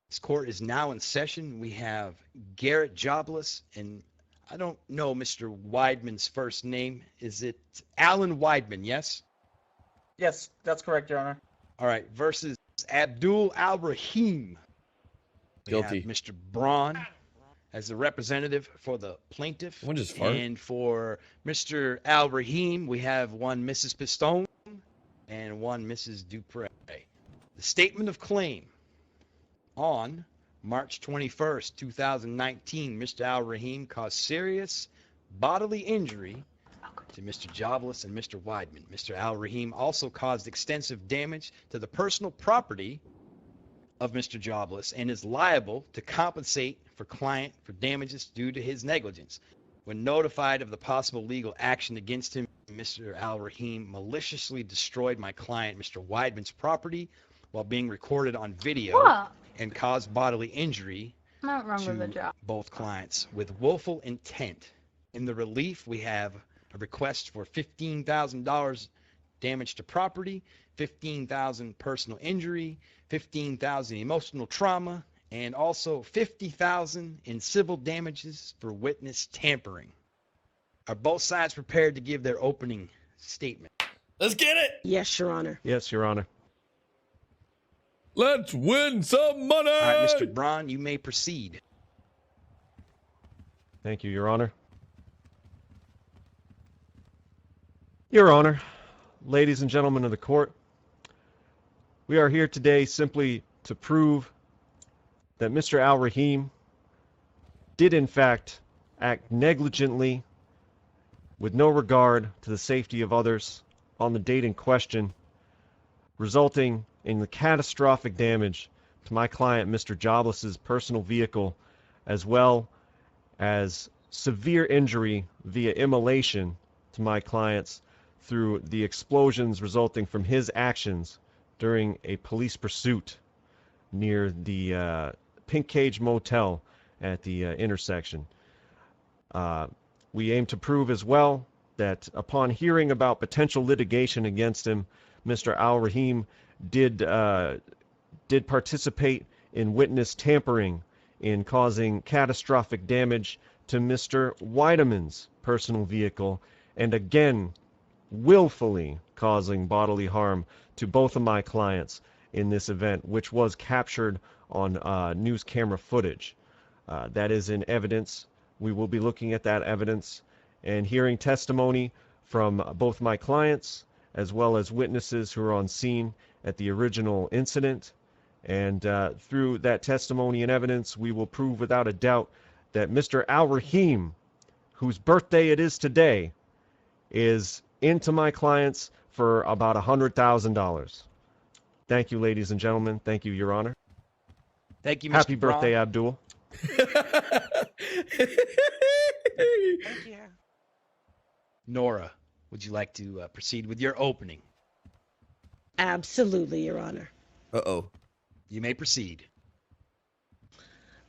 This court is now in session. We have Garrett Jobless, and I don't know Mr. Weidman's first name. Is it Alan Weidman, yes? Yes, that's correct, Your Honor. All right, versus Abdul AlRahim. Guilty. We have Mr. Braun as the representative for the plaintiff. Someone just farted. And for Mr. AlRahim, we have one Mrs. Pistone and one Mrs. Dupre. The statement of claim. On March 21st, 2019, Mr. AlRahim caused serious bodily injury to Mr. Jobless and Mr. Weidman. Mr. AlRahim also caused extensive damage to the personal property of Mr. Jobless and is liable to compensate for client for damages due to his negligence. When notified of the possible legal action against him, Mr. AlRahim maliciously destroyed my client, Mr. Weidman's property while being recorded on video. What? And caused bodily injury Not wrong with the to job. both clients with willful intent. In the relief, we have a request for $15,000 damage to property, $15,000 personal injury, $15,000 emotional trauma, and also $50,000 in civil damages for witness tampering. Are both sides prepared to give their opening statement? Let's get it. Yes, Your Honor. Yes, Your Honor. Let's win some money. All right, Mr. Braun, you may proceed. Thank you, Your Honor. Your Honor, ladies and gentlemen of the court, we are here today simply to prove that Mr. AlRahim did in fact act negligently with no regard to the safety of others on the date in question, resulting in the catastrophic damage to my client Mr. Jobless's personal vehicle, as well as severe injury via immolation to my clients through the explosions resulting from his actions during a police pursuit near the Pink Cage Motel at the intersection. We aim to prove as well that upon hearing about potential litigation against him, Mr. AlRahim did participate in witness tampering in causing catastrophic damage to Mr. Weidman's personal vehicle, and again willfully causing bodily harm to both of my clients in this event, which was captured on news camera footage. That is in evidence. We will be looking at that evidence and hearing testimony from both my clients as well as witnesses who are on scene at the original incident. And through that testimony and evidence, we will prove without a doubt that Mr. AlRahim, whose birthday it is today, is into my clients for about $100,000. Thank you, ladies and gentlemen. Thank you, Your Honor. Thank you, Mr. Happy Braun. birthday, Abdul. Thank you. Nora, would you like to proceed with your opening? Absolutely, Your Honor. Uh-oh. You may proceed.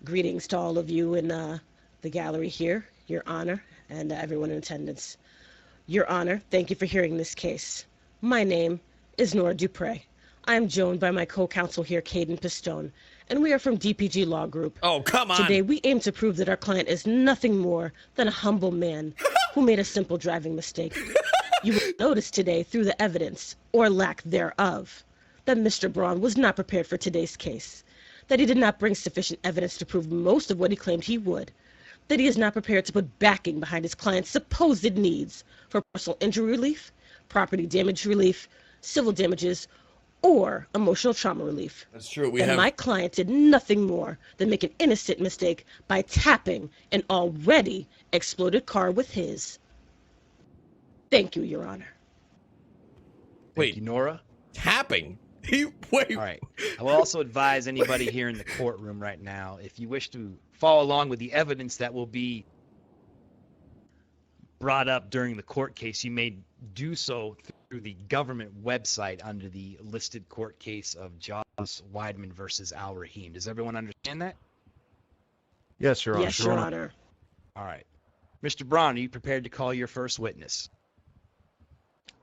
Greetings to all of you in the gallery here, Your Honor, and everyone in attendance. Your Honor, thank you for hearing this case. My name is Nora Dupre. I am joined by my co-counsel here, Caden Pistone, and we are from DPG Law Group. Oh, come on. Today, we aim to prove that our client is nothing more than a humble man who made a simple driving mistake. You will notice today, through the evidence, or lack thereof, that Mr. Braun was not prepared for today's case, that he did not bring sufficient evidence to prove most of what he claimed he would, that he is not prepared to put backing behind his client's supposed needs for personal injury relief, property damage relief, civil damages, or emotional trauma relief. That's true. And my client did nothing more than make an innocent mistake by tapping an already exploded car with his. Thank you, Your Honor. Thank you, Nora. Tapping? Wait. All right. I will also advise anybody here in the courtroom right now, if you wish to follow along with the evidence that will be brought up during the court case, you may do so through the government website under the listed court case of Jobless Weidman versus AlRahim. Does everyone understand that? Yes, Your Honor. Yes, Your Honor. All right. Mr. Braun, are you prepared to call your first witness?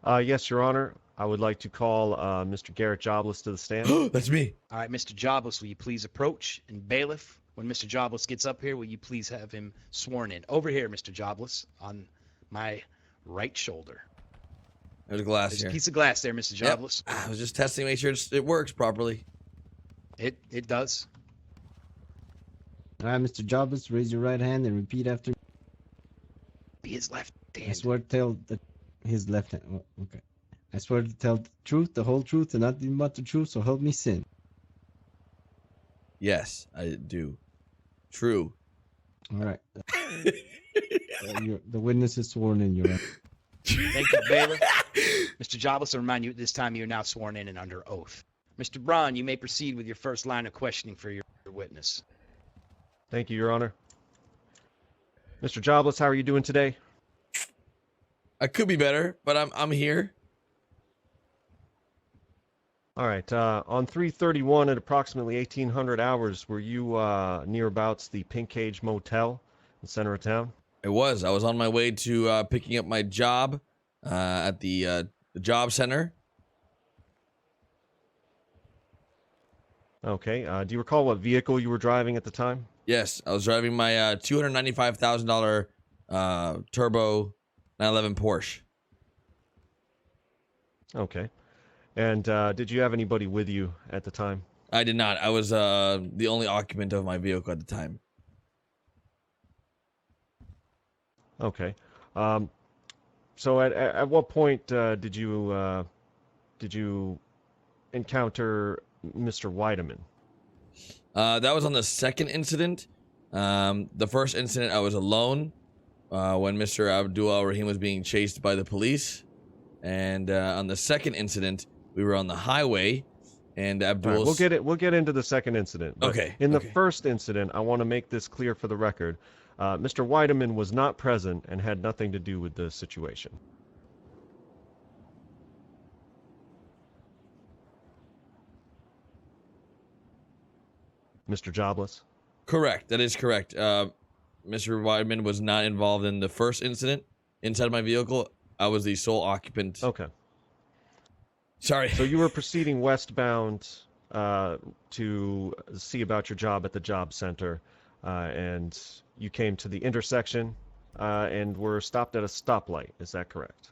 Yes, Your Honor. I would like to call Mr. Garrett Jobless to the stand. That's me. All right, Mr. Jobless, will you please approach? And bailiff, when Mr. Jobless gets up here, will you please have him sworn in? Over here, Mr. Jobless, on my right shoulder. There's a glass There's here. a piece of glass there, Mr. Yep. Jobless. I was just testing to make sure it works properly. It does. All right, Mr. Jobless, raise your right hand and repeat after me. Be his left I hand. swear to tell his left hand. Oh, okay. I swear to tell the truth, the whole truth, and nothing but the truth, so help me sin. Yes, I do. True. All right. The witness is sworn in, Your Honor. Thank you, bailiff. Mr. Jobless, I remind you, at this time you're now sworn in and under oath. Mr. Braun, you may proceed with your first line of questioning for your witness. Thank you, Your Honor. Mr. Jobless, how are you doing today? I could be better, but I'm here. All right. On 3/31 at approximately 1800 hours, were you nearabouts the Pink Cage Motel in the center of town? I was on my way to picking up my job at the job center. Okay. Do you recall what vehicle you were driving at the time? Yes, I was driving my $295,000 turbo 911 Porsche. Okay. And did you have anybody with you at the time? I did not. I was the only occupant of my vehicle at the time. Okay. So at what point did you encounter Mr. Weideman? That was on the second incident. The first incident, I was alone when Mr. Abdul AlRahim was being chased by the police. And on the second incident, we were on the highway, and Abdul. All right, we'll get into the second incident. But Okay. In the first incident, I want to make this clear for the record. Mr. Weideman was not present and had nothing to do with the situation. Mr. Jobless? Correct. That is correct. Mr. Weidman was not involved in the first incident inside my vehicle. I was the sole occupant. Okay. Sorry. So you were proceeding westbound to see about your job at the job center, and you came to the intersection and were stopped at a stoplight. Is that correct?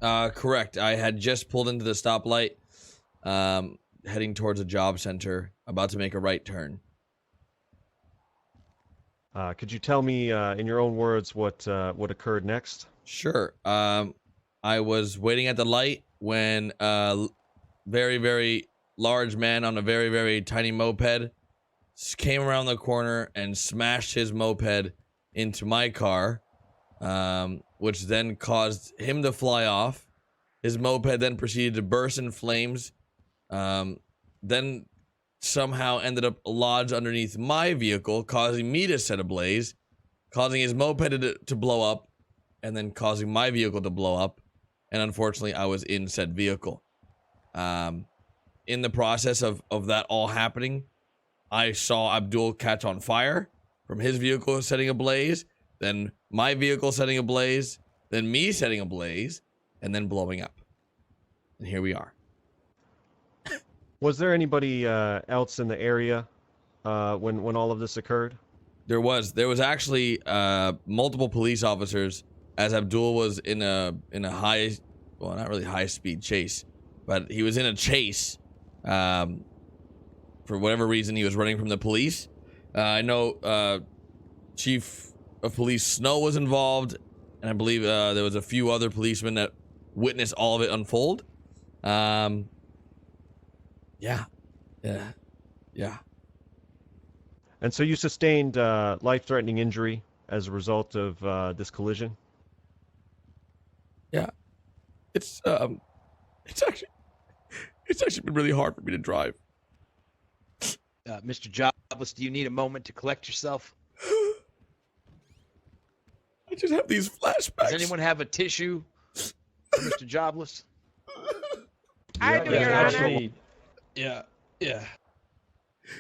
Correct. I had just pulled into the stoplight, heading towards a job center, about to make a right turn. Could you tell me, in your own words, what occurred next? Sure. I was waiting at the light when a very, very large man on a very, very tiny moped came around the corner and smashed his moped into my car, which then caused him to fly off. His moped then proceeded to burst in flames, then somehow ended up lodged underneath my vehicle, causing me to set ablaze, causing his moped to blow up, and then causing my vehicle to blow up. And unfortunately, I was in said vehicle. In the process of that all happening, I saw Abdul catch on fire from his vehicle setting ablaze, then my vehicle setting ablaze, then me setting ablaze, and then blowing up. And here we are. Was there anybody else in the area when all of this occurred? There was actually multiple police officers as Abdul was in a high, well, not really high speed chase, but he was in a chase. For whatever reason, he was running from the police. I know Chief of Police Snow was involved, and I believe there was a few other policemen that witnessed all of it unfold. Yeah. And so you sustained life-threatening injury as a result of this collision? Yeah. It's actually been really hard for me to drive. Mr. Jobless, do you need a moment to collect yourself? I just have these flashbacks. Does anyone have a tissue for Mr. Jobless? I do, Your Honor. Actually, Yeah.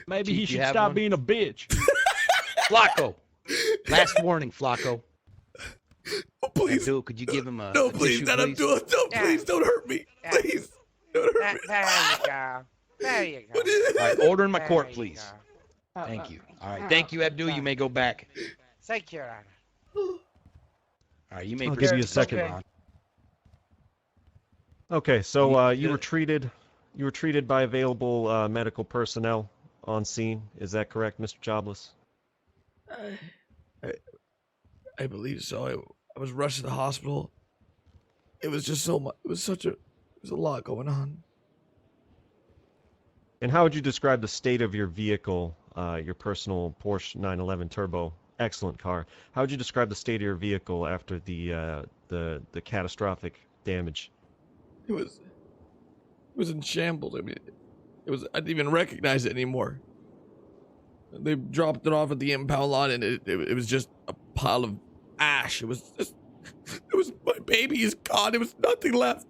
Maybe Chief, he you should have stop one? being a bitch. Flacco. Last warning, Flacco. Oh, please. Abdul, could you give him a No, a please, tissue, not please? Abdul. No, Yeah. please, don't hurt me. Yeah. Please, don't hurt me. There you go. There you go. All right, order in my There court, you please. go. Thank you. All right, thank you, Abdul. You may go back. Thank you, Your Honor. All right, you may I'll give you a proceed, second. Mr. Bond. Okay, so You- you were treated. You were treated by available medical personnel on scene. Is that correct, Mr. Jobless? I believe so. I was rushed to the hospital. It was just so much. It was a lot going on. And how would you describe the state of your vehicle, your personal Porsche 911 Turbo? Excellent car. How would you describe the state of your vehicle after the catastrophic damage? It was in shambles. I mean, I didn't even recognize it anymore. They dropped it off at the impound lot, and it was just a pile of ash. It was my baby is gone. It was nothing left.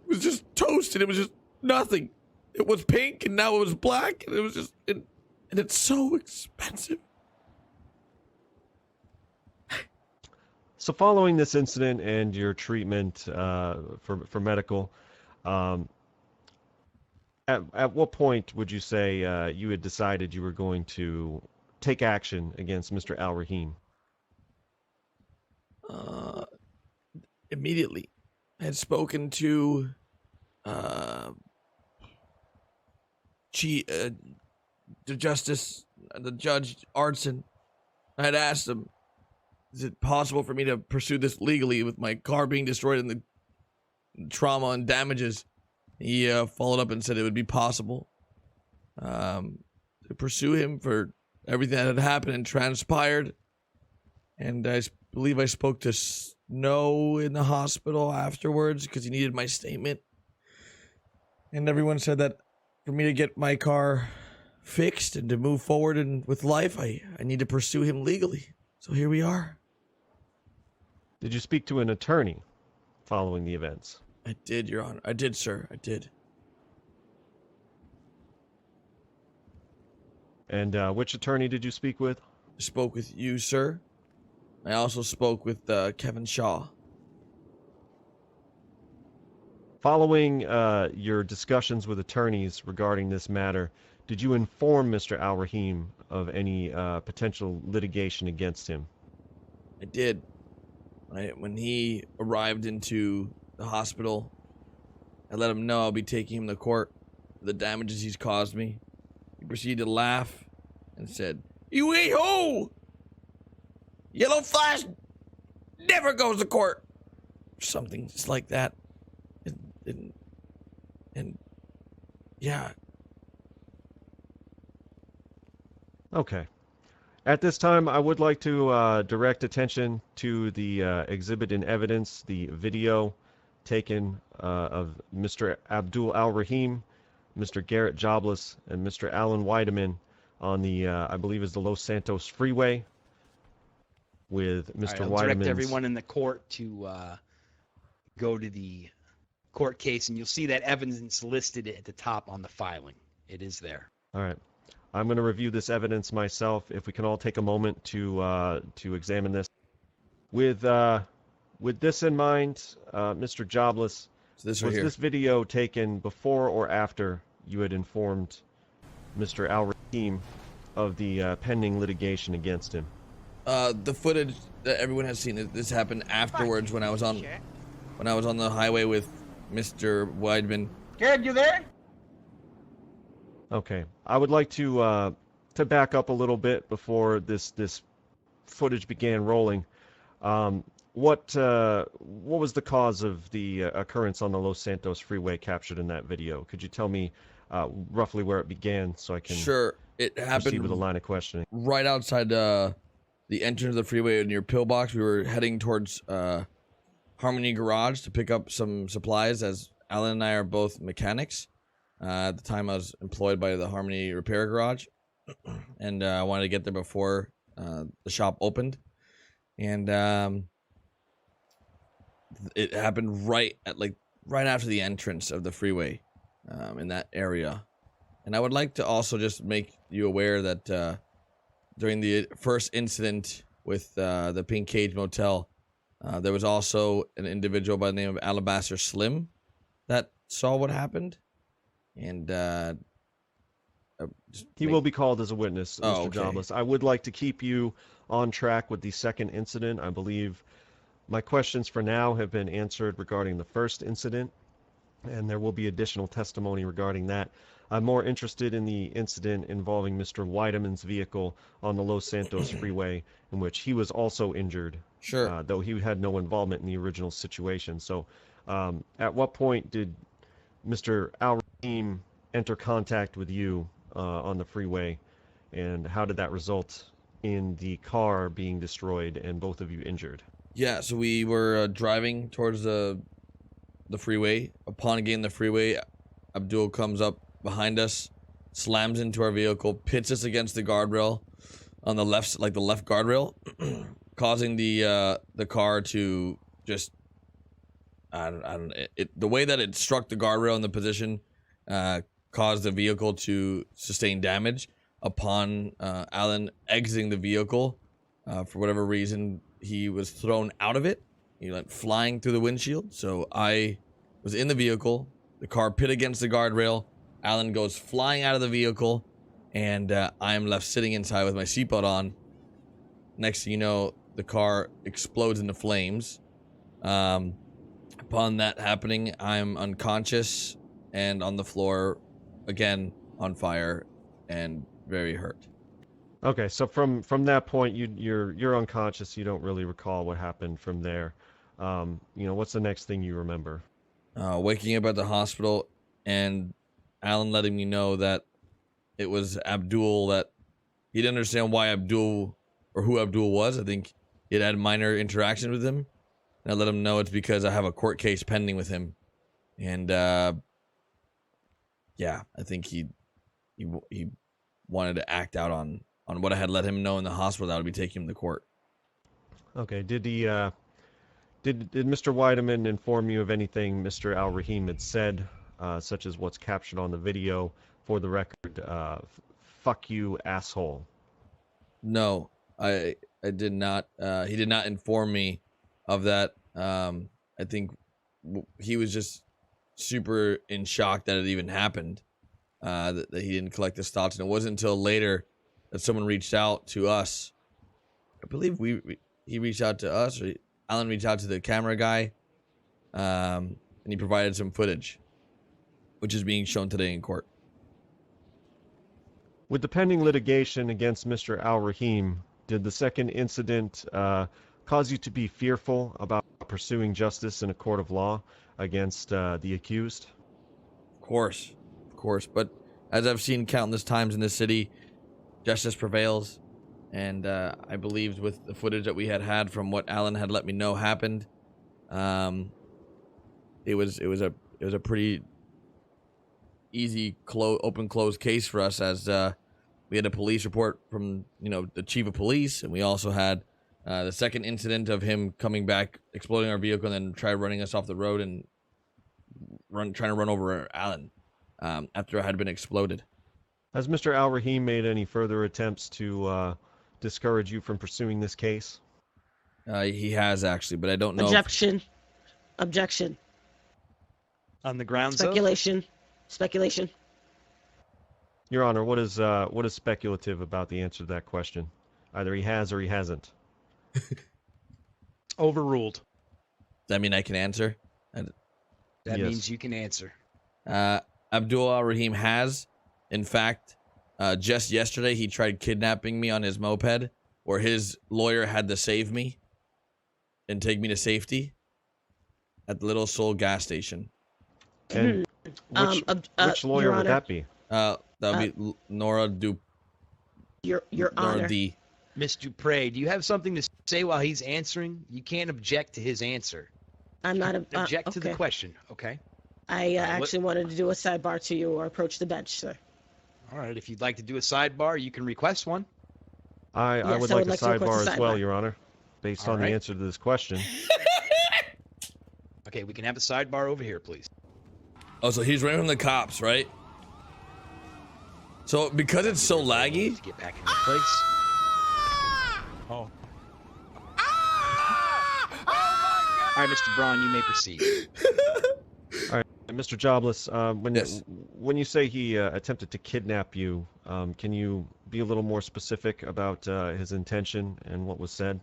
It was just toasted. It was just nothing. It was pink, and now it was black, and it was just and it's so expensive. So following this incident and your treatment for medical, at what point would you say you had decided you were going to take action against Mr. AlRahim? Immediately, I had spoken to the Judge Artson. I had asked him, is it possible for me to pursue this legally with my car being destroyed and the trauma and damages? He followed up and said it would be possible to pursue him for everything that had happened and transpired. And I believe I spoke to Snow in the hospital afterwards because he needed my statement. And everyone said that for me to get my car fixed and to move forward and with life, I need to pursue him legally. So here we are. Did you speak to an attorney following the events? I did, Your Honor. I did, sir. I did. And which attorney did you speak with? I spoke with you, sir. I also spoke with Kevin Shaw. Following your discussions with attorneys regarding this matter, did you inform Mr. AlRahim of any potential litigation against him? I did. When he arrived into the hospital, I let him know I'll be taking him to court for the damages he's caused me. He proceeded to laugh and said, "You a-hole! Yellow Flash never goes to court." Something just like that. And yeah. Okay. At this time, I would like to direct attention to the exhibit in evidence, the video taken of Mr. Abdul AlRahim, Mr. Garrett Jobless, and Mr. Alan Weideman on the, I believe is the Los Santos Freeway with All right, Mr. I'll direct Weideman's... everyone in the court to go to the court case, and you'll see that evidence listed at the top on the filing. It is there. All right. I'm going to review this evidence myself. If we can all take a moment to examine this. With this in mind, Mr. Jobless, So this was right here. this video taken before or after you had informed Mr. AlRahim of the pending litigation against him? The footage that everyone has seen, this happened afterwards when I was on the highway with Mr. Weidman. Garrett, you there? Okay. I would like to back up a little bit before this footage began rolling. What was the cause of the occurrence on the Los Santos Freeway captured in that video? Could you tell me roughly where it began so I can Sure, it proceed happened with a line of questioning? right outside the entrance of the freeway near Pillbox. We were heading towards Harmony Garage to pick up some supplies, as Alan and I are both mechanics. At the time, I was employed by the Harmony Repair Garage, and I wanted to get there before the shop opened. And it happened right after the entrance of the freeway, in that area. And I would like to also just make you aware that during the first incident with the Pink Cage Motel, There was also an individual by the name of Alabaster Slim that saw what happened, and He will be called as a witness, Mr. Oh, okay. Jobless. I would like to keep you on track with the second incident. I believe my questions for now have been answered regarding the first incident, and there will be additional testimony regarding that. I'm more interested in the incident involving Mr. Weideman's vehicle on the Los Santos freeway, in which he was also injured, Sure. though he had no involvement in the original situation. So, at what point did Mr. AlRahim enter contact with you on the freeway, and how did that result in the car being destroyed and both of you injured? Yeah, so we were driving towards the freeway. Upon getting the freeway, Abdul comes up behind us, slams into our vehicle, pits us against the guardrail on the left, like the left guardrail, causing the car to just the way that it struck the guardrail in the position caused the vehicle to sustain damage. Upon Alan exiting the vehicle, for whatever reason, he was thrown out of it. He went flying through the windshield. So I was in the vehicle. The car pit against the guardrail. Alan goes flying out of the vehicle, and I am left sitting inside with my seatbelt on. Next thing you know, the car explodes into flames. Upon that happening, I'm unconscious and on the floor, again on fire and very hurt. Okay, so from that point, you're unconscious. You don't really recall what happened from there. What's the next thing you remember? Waking up at the hospital and Alan letting me know that it was Abdul, that he didn't understand why Abdul or who Abdul was. I think he had minor interactions with him. And I let him know it's because I have a court case pending with him. And yeah, I think he wanted to act out on what I had let him know in the hospital that I would be taking him to court. Okay, did Mr. Weideman inform you of anything Mr. AlRahim had said, such as what's captured on the video? For the record, fuck you, asshole. No, I did not. He did not inform me of that. I think he was just super in shock that it even happened. That he didn't collect his thoughts, and it wasn't until later that someone reached out to us. I believe he reached out to us, or Alan reached out to the camera guy, and he provided some footage, which is being shown today in court. With the pending litigation against Mr. AlRahim, did the second incident cause you to be fearful about pursuing justice in a court of law against the accused? Of course. But as I've seen countless times in this city, justice prevails. And I believed with the footage that we had from what Alan had let me know happened, it was a pretty easy open close case for us, as we had a police report from the chief of police, and we also had the second incident of him coming back, exploding our vehicle, and then running us off the road and trying to run over Alan after it had been exploded. Has Mr. AlRahim made any further attempts to discourage you from pursuing this case? He has, actually, but I don't know. Objection. On the grounds of? Speculation. Your Honor, what is speculative about the answer to that question? Either he has or he hasn't. Overruled. Does that mean I can answer? That Yes. means you can answer. Abdul AlRahim has. In fact, just yesterday he tried kidnapping me on his moped, where his lawyer had to save me and take me to safety at the Little Soul gas station. And which lawyer Your would Honor. that be? That would be Your Nora Honor. D. Miss Dupre, do you have something to say while he's answering? You can't object to his answer. I'm not Object to the okay. question, okay? I actually wanted to do a sidebar to you or approach the bench, sir. All right, if you'd like to do a sidebar, you can request one. I Yes, would I like would a like to request sidebar a as well, sidebar. Your Honor, based All on right. the answer to this question. Okay, we can have a sidebar over here, please. Oh, so he's running from the cops, right? So because it's so laggy, To get back in place. Oh. All right, Mr. Braun, you may proceed. Mr. Jobless, Yes. when you say he attempted to kidnap you, can you be a little more specific about his intention and what was said?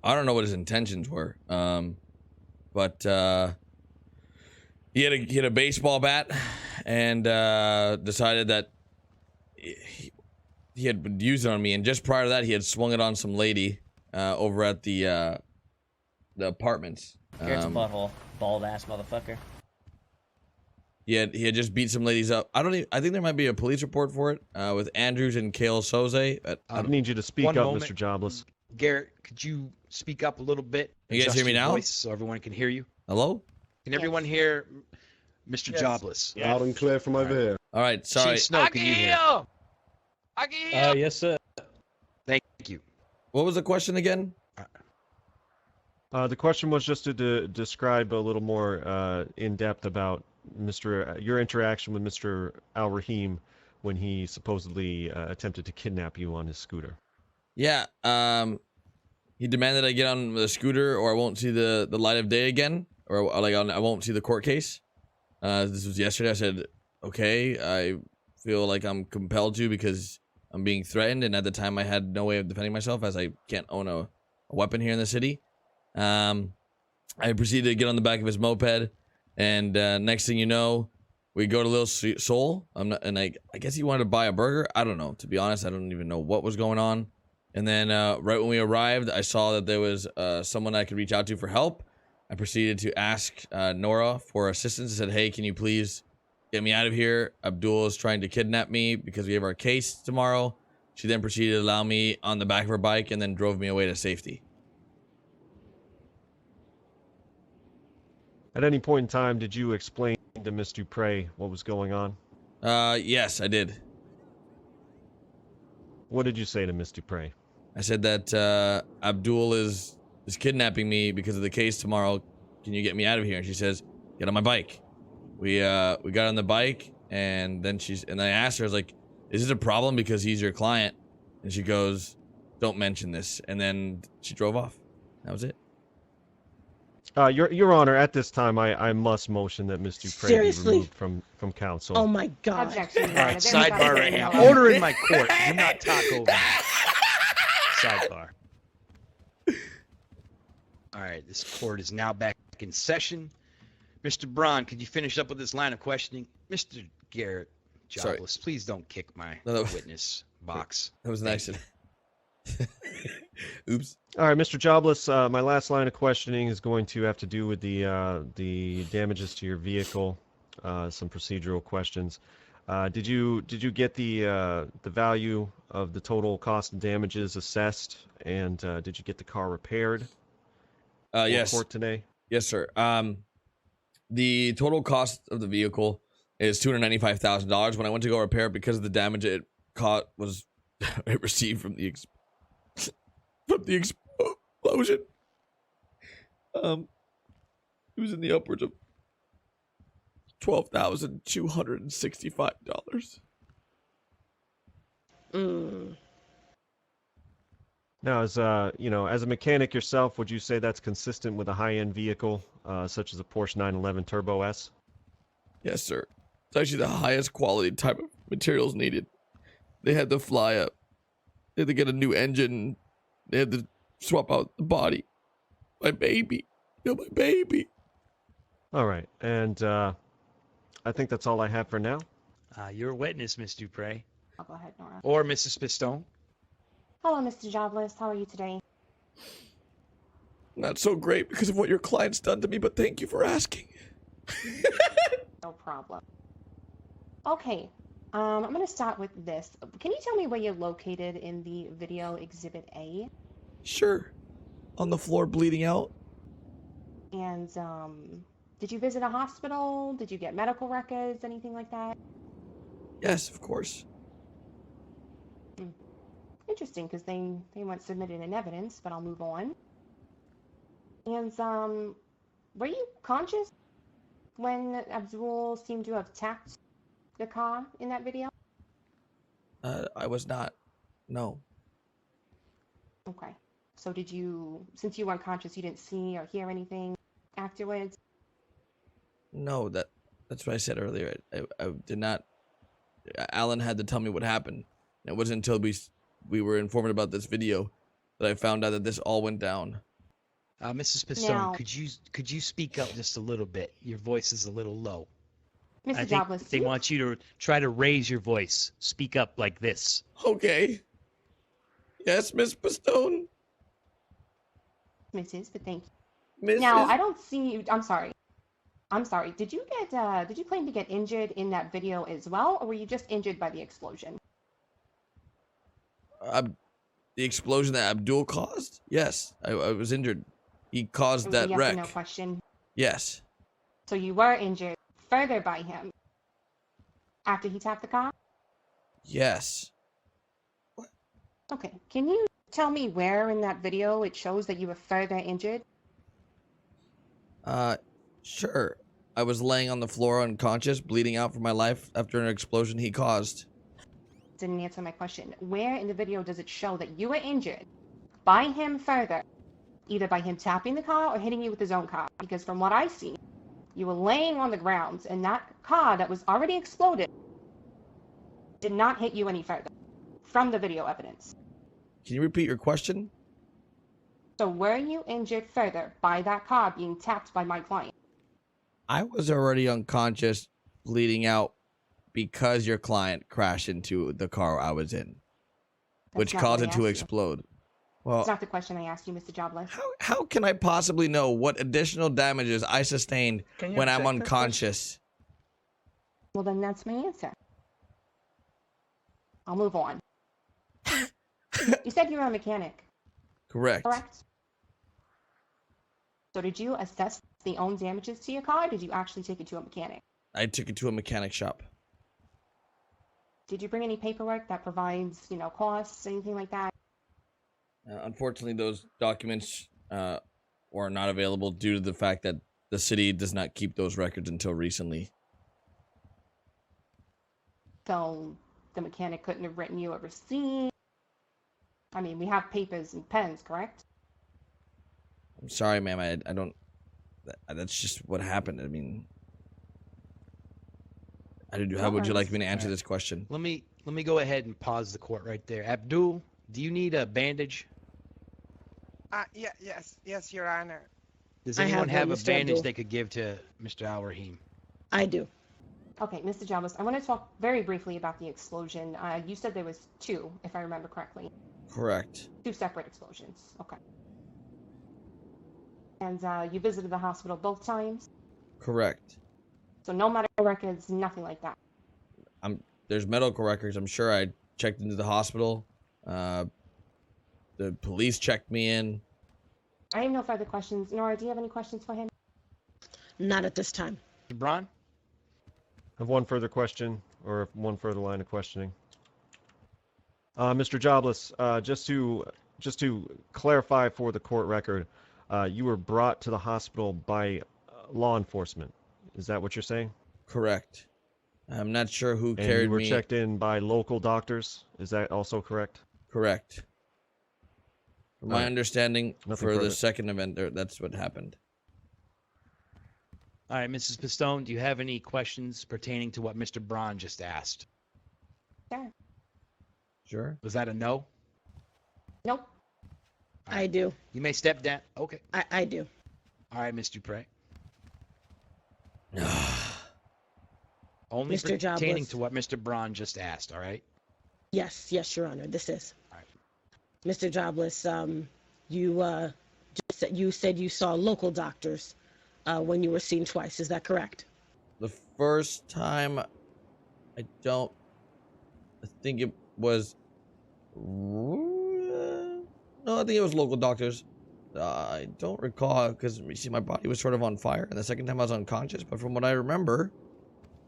I don't know what his intentions were. But he had a baseball bat and decided that he had been using it on me. And just prior to that, he had swung it on some lady over at the apartments. Garrett's a butthole, bald ass motherfucker. He had just beat some ladies up. I think there might be a police report for it with Andrews and Kale Soze. I need you to speak up, one moment. Mr. Jobless. Garrett, could you speak up a little bit? You guys Adjust hear me your now? voice so everyone can hear you. Hello? Can everyone hear Mr. Yes. Jobless? Loud and clear from over here. All right, sorry. Chief Snow, can you hear? I can hear. Yes, sir. Thank you. What was the question again? The question was just to describe a little more in depth about your interaction with Mr. AlRahim when he supposedly attempted to kidnap you on his scooter. Yeah, he demanded I get on the scooter or I won't see the light of day again, or like I won't see the court case. This was yesterday. I said, okay, I feel like I'm compelled to because I'm being threatened, and at the time I had no way of defending myself as I can't own a weapon here in the city. I proceeded to get on the back of his moped, and next thing you know, we go to Little Seoul. I guess he wanted to buy a burger. I don't know. To be honest, I don't even know what was going on. And then right when we arrived, I saw that there was someone I could reach out to for help. I proceeded to ask Nora for assistance. I said, hey, can you please get me out of here? Abdul is trying to kidnap me because we have our case tomorrow. She then proceeded to allow me on the back of her bike and then drove me away to safety. At any point in time, did you explain to Miss Dupre what was going on? Yes, I did. What did you say to Miss Dupre? I said that Abdul is kidnapping me because of the case tomorrow. Can you get me out of here? And she says, get on my bike. We got on the bike, and then I asked her, I was like, is this a problem because he's your client? And she goes, don't mention this. And then she drove off. That was it. Your Honor, at this time, I must motion that Miss Dupre Seriously? be removed from counsel. Oh my God. Objection, Your All Honor. right, There's sidebar nothing right now. going on. Order in my court. Do not talk over me. Sidebar. All right, this court is now back in session. Mr. Braun, could you finish up with this line of questioning? Mr. Garrett Jobless, please don't kick my No. witness box. That was an accident. Oops. All right, Mr. Jobless, my last line of questioning is going to have to do with the damages to your vehicle, some procedural questions. Did you get the value of the total cost and damages assessed, and did you get the car repaired? Yes. Court today. Yes, sir. The total cost of the vehicle is $295,000. When I went to go repair it, because of the damage it received from the explosion, it was in the upwards of $12,265. Now, as as a mechanic yourself, would you say that's consistent with a high-end vehicle, such as a Porsche 911 Turbo S? Yes, sir. It's actually the highest quality type of materials needed. They had to fly up. They had to get a new engine. They had to swap out the body. My baby. My baby. All right, and I think that's all I have for now. You're a witness, Miss Dupre. I'll go ahead, Nora. Or Mrs. Pistone. Hello, Mr. Jobless. How are you today? Not so great because of what your client's done to me, but thank you for asking. No problem. Okay, I'm going to start with this. Can you tell me where you're located in the video Exhibit A? Sure. On the floor bleeding out. And did you visit a hospital? Did you get medical records? Anything like that? Yes, of course. Interesting, because they weren't submitted in evidence, but I'll move on. And were you conscious when Abdul seemed to have tapped the car in that video? I was not. No. Okay. So did you, since you were unconscious, you didn't see or hear anything afterwards? No, that's what I said earlier. I did not. Alan had to tell me what happened. It wasn't until we were informed about this video that I found out that this all went down. Mrs. Pistone, Now- could you speak up just a little bit? Your voice is a little low. Mr. I think Jobless, they want you to try to raise your voice. Speak up like this. Okay. Yes, Miss Pistone. Mrs., but thank you. Mrs. Now, I don't see you. I'm sorry. Did you claim to get injured in that video as well, or were you just injured by the explosion? The explosion that Abdul caused? Yes, I was injured. He caused It was a that yes or wreck. no question. Yes. So you were injured further by him after he tapped the car? Yes. Okay. Can you tell me where in that video it shows that you were further injured? Sure. I was laying on the floor unconscious, bleeding out for my life after an explosion he caused. Didn't answer my question. Where in the video does it show that you were injured by him further, either by him tapping the car or hitting you with his own car? Because from what I see, you were laying on the ground, and that car that was already exploded did not hit you any further from the video evidence. Can you repeat your question? So were you injured further by that car being tapped by my client? I was already unconscious, bleeding out, because your client crashed into the car I was in, which not caused what it I to asked you. explode. That's Well, not the question I asked you, Mr. Jobless. how can I possibly know what additional damages I sustained Can you when I'm object this unconscious? Well, then that's my answer. I'll move on. You said you were a mechanic, Correct. correct? So did you assess the own damages to your car, or did you actually take it to a mechanic? I took it to a mechanic shop. Did you bring any paperwork that provides, costs, anything like that? Unfortunately, those documents were not available due to the fact that the city does not keep those records until recently. So the mechanic couldn't have written you a receipt? I mean, we have papers and pens, correct? I'm sorry, ma'am. I don't. That's just what happened. I mean, how would you like me to answer this question? Let me go ahead and pause the court right there. Abdul, do you need a bandage? Yes, Your Honor. Does I anyone have have one, a Mr. bandage Abdul. they could give to Mr. AlRahim? I do. Okay, Mr. Jobless, I want to talk very briefly about the explosion. You said there was two, if I remember correctly. Correct. Two separate explosions. Okay. And you visited the hospital both times? Correct. So no medical records, nothing like that. There's medical records. I'm sure I checked into the hospital. The police checked me in. I have no further questions. Nora, do you have any questions for him? Not at this time. Bron? I have one further question, or one further line of questioning. Mr. Jobless, just to clarify for the court record, you were brought to the hospital by law enforcement. Is that what you're saying? Correct. I'm not sure who And carried you were me. checked in by local doctors. Is that also correct? Correct. From my Alright. understanding, Nothing for the further. second event, that's what happened. All right, Mrs. Pistone, do you have any questions pertaining to what Mr. Braun just asked? Sure. Sure. Was that a no? Nope. I do. You may step down. Okay. I do. All right, Ms. Dupre. Only Mr. pertaining Jobless. to what Mr. Braun just asked, all right? Yes, Your Honor. This is. All right. Mr. Jobless, you said you saw local doctors when you were seen twice. Is that correct? The first time, I think it was. No, I think it was local doctors. I don't recall because you see, my body was sort of on fire, and the second time I was unconscious. But from what I remember,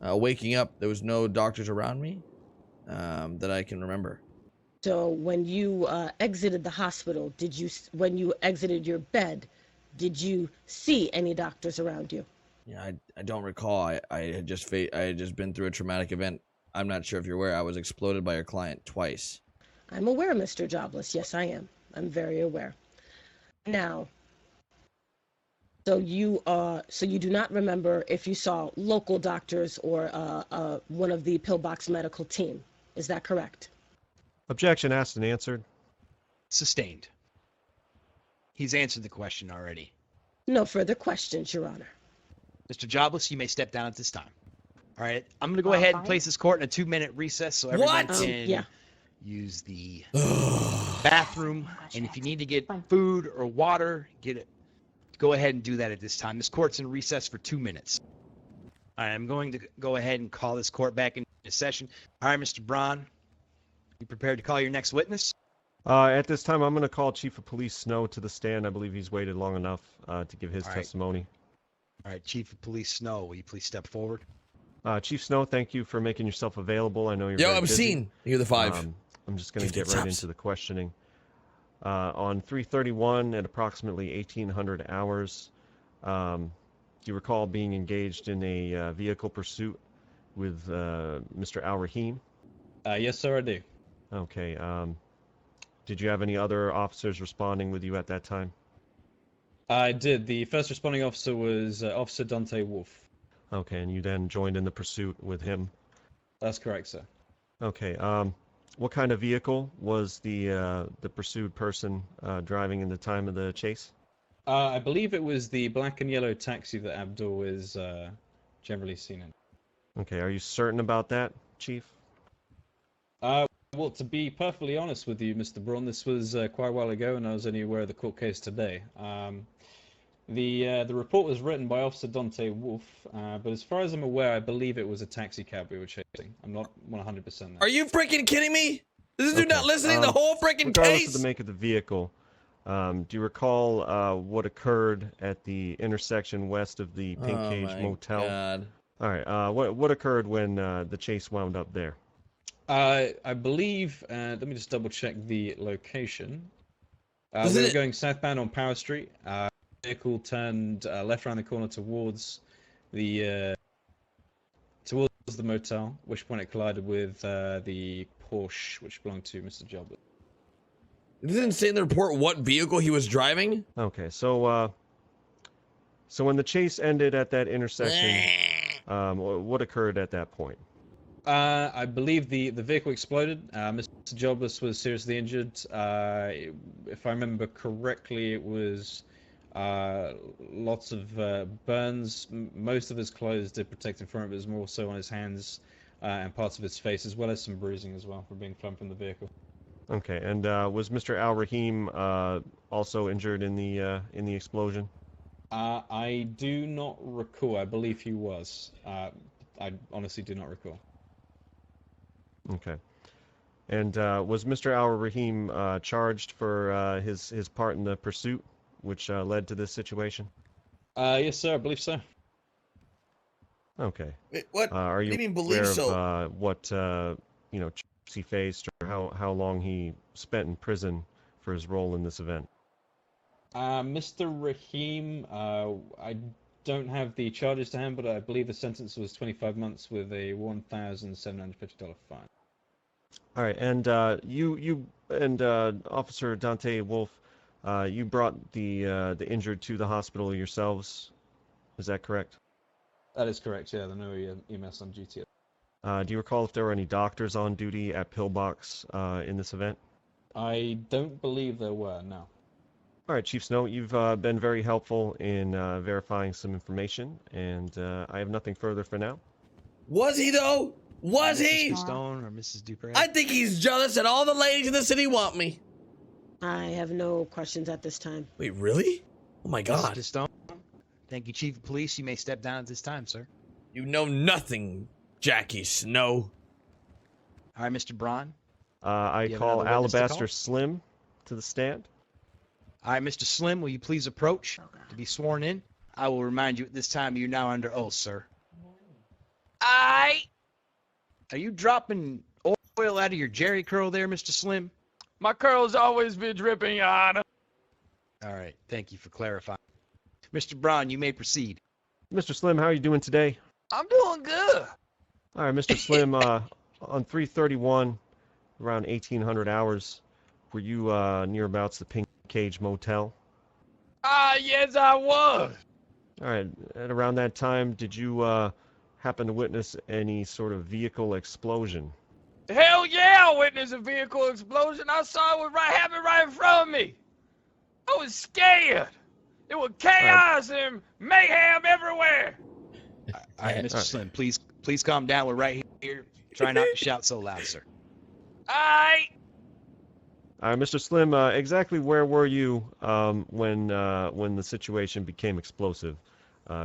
waking up, there was no doctors around me that I can remember. So when you exited the hospital, when you exited your bed, did you see any doctors around you? Yeah, I don't recall. I had just been through a traumatic event. I'm not sure if you're aware. I was exploded by your client twice. I'm aware, Mr. Jobless. Yes, I am. I'm very aware. Now, so you do not remember if you saw local doctors or one of the pillbox medical team. Is that correct? Objection asked and answered. Sustained. He's answered the question already. No further questions, Your Honor. Mr. Jobless, you may step down at this time. All right, I'm going to go ahead and place this court in a 2-minute recess so everyone can use the bathroom. And if you need to get food or water, get it. Go ahead and do that at this time. This court's in recess for 2 minutes. All right, I'm going to go ahead and call this court back into session. All right, Mr. Braun, you prepared to call your next witness? At this time, I'm going to call Chief of Police Snow to the stand. I believe he's waited long enough to give his testimony. All right, Chief of Police Snow, will you please step forward? Chief Snow, thank you for making yourself available. I know you're Yo, very I'm busy. seen. You're the 5. I'm just going to get right into the questioning. On 3/31 at approximately 1800 hours, do you recall being engaged in a vehicle pursuit with Mr. AlRahim? Yes, sir, I do. Okay. Did you have any other officers responding with you at that time? I did. The first responding officer was Officer Dante Wolf. Okay, and you then joined in the pursuit with him? That's correct, sir. Okay. What kind of vehicle was the pursued person driving in the time of the chase? I believe it was the black and yellow taxi that Abdul is generally seen in. Okay, are you certain about that, Chief? Well, to be perfectly honest with you, Mr. Braun, this was quite a while ago, and I was only aware of the court case today. The report was written by Officer Dante Wolf, but as far as I'm aware, I believe it was a taxi cab we were chasing. I'm not 100% there. Are you freaking kidding me? Is this dude not listening the whole freaking regardless case? of the make of the vehicle, do you recall what occurred at the intersection west of the Pink Cage Motel? God. All right. What occurred when the chase wound up there? I believe, let me just double check the location. We were going southbound on Power Street. Vehicle turned left around the corner towards the motel, which point it collided with the Porsche, which belonged to Mr. Jobless. It didn't say in the report what vehicle he was driving? Okay, so when the chase ended at that intersection, what occurred at that point? I believe the vehicle exploded. Mr. Jobless was seriously injured. If I remember correctly, it was lots of burns. Most of his clothes did protect him from it, but it was more so on his hands and parts of his face, as well as some bruising as well from being flung from the vehicle. Okay, and was Mr. AlRahim also injured in the explosion? I do not recall. I believe he was. I honestly do not recall. Okay. And was Mr. AlRahim charged for his part in the pursuit, which led to this situation? Yes, sir. I believe so. Okay. Wait, what? Are you What do you mean aware believe so? of what charges he faced, or how long he spent in prison for his role in this event? Mr. Rahim, I don't have the charges to hand, but I believe the sentence was 25 months with a $1,750 fine. All right, and you and Officer Dante Wolf, you brought the injured to the hospital yourselves. Is that correct? That is correct. Yeah, there are no EMS on duty. Do you recall if there were any doctors on duty at Pillbox in this event? I don't believe there were. No. All right, Chief Snow, you've been very helpful in verifying some information, and I have nothing further for now. Was he though? Was he? Mr. Stone or Mrs. Dupre? I think he's jealous that all the ladies in the city want me. I have no questions at this time. Wait, really? Oh my God. Mr. Stone, thank you, Chief of Police. You may step down at this time, sir. You know nothing, Jackie Snow. All right, Mr. Braun. I call Alabaster Slim to the stand. All right, Mr. Slim, will you please approach to be sworn in? I will remind you at this time you're now under oath, sir. Are you dropping oil out of your jerry curl there, Mr. Slim? My curls always been dripping, Your Honor. All right, thank you for clarifying. Mr. Braun, you may proceed. Mr. Slim, how are you doing today? I'm doing good. All right, Mr. Slim, on 3/31, around 1800 hours, were you nearabouts the Pink Cage Motel Yes, I was. All right. At around that time, did you happen to witness any sort of vehicle explosion? Hell yeah, I witnessed a vehicle explosion. I saw it happen right in front of me. I was scared. There was chaos and mayhem everywhere. All right, Mr. Alright. Slim, please calm down. We're right here. Try not to shout so loud, sir. Alright. Mr. Slim, exactly where were you when the situation became explosive?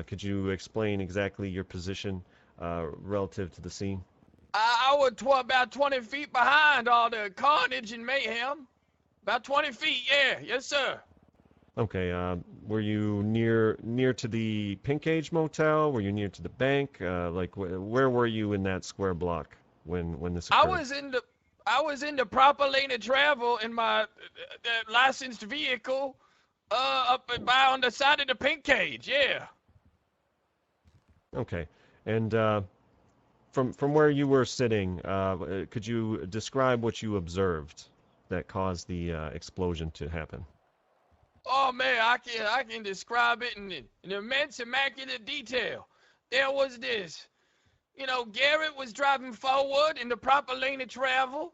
Could you explain exactly your position relative to the scene? I was about 20 feet behind all the carnage and mayhem. About 20 feet, yeah. Yes, sir. Okay. Were you near to the Pink Cage Motel? Were you near to the bank? Where were you in that square block when this occurred? I was in the proper lane of travel in my licensed vehicle up by on the side of the Pink Cage, yeah. Okay. And from where you were sitting, could you describe what you observed that caused the explosion to happen? Oh man, I can describe it in immense, immaculate detail. There was this, Garrett was driving forward in the proper lane of travel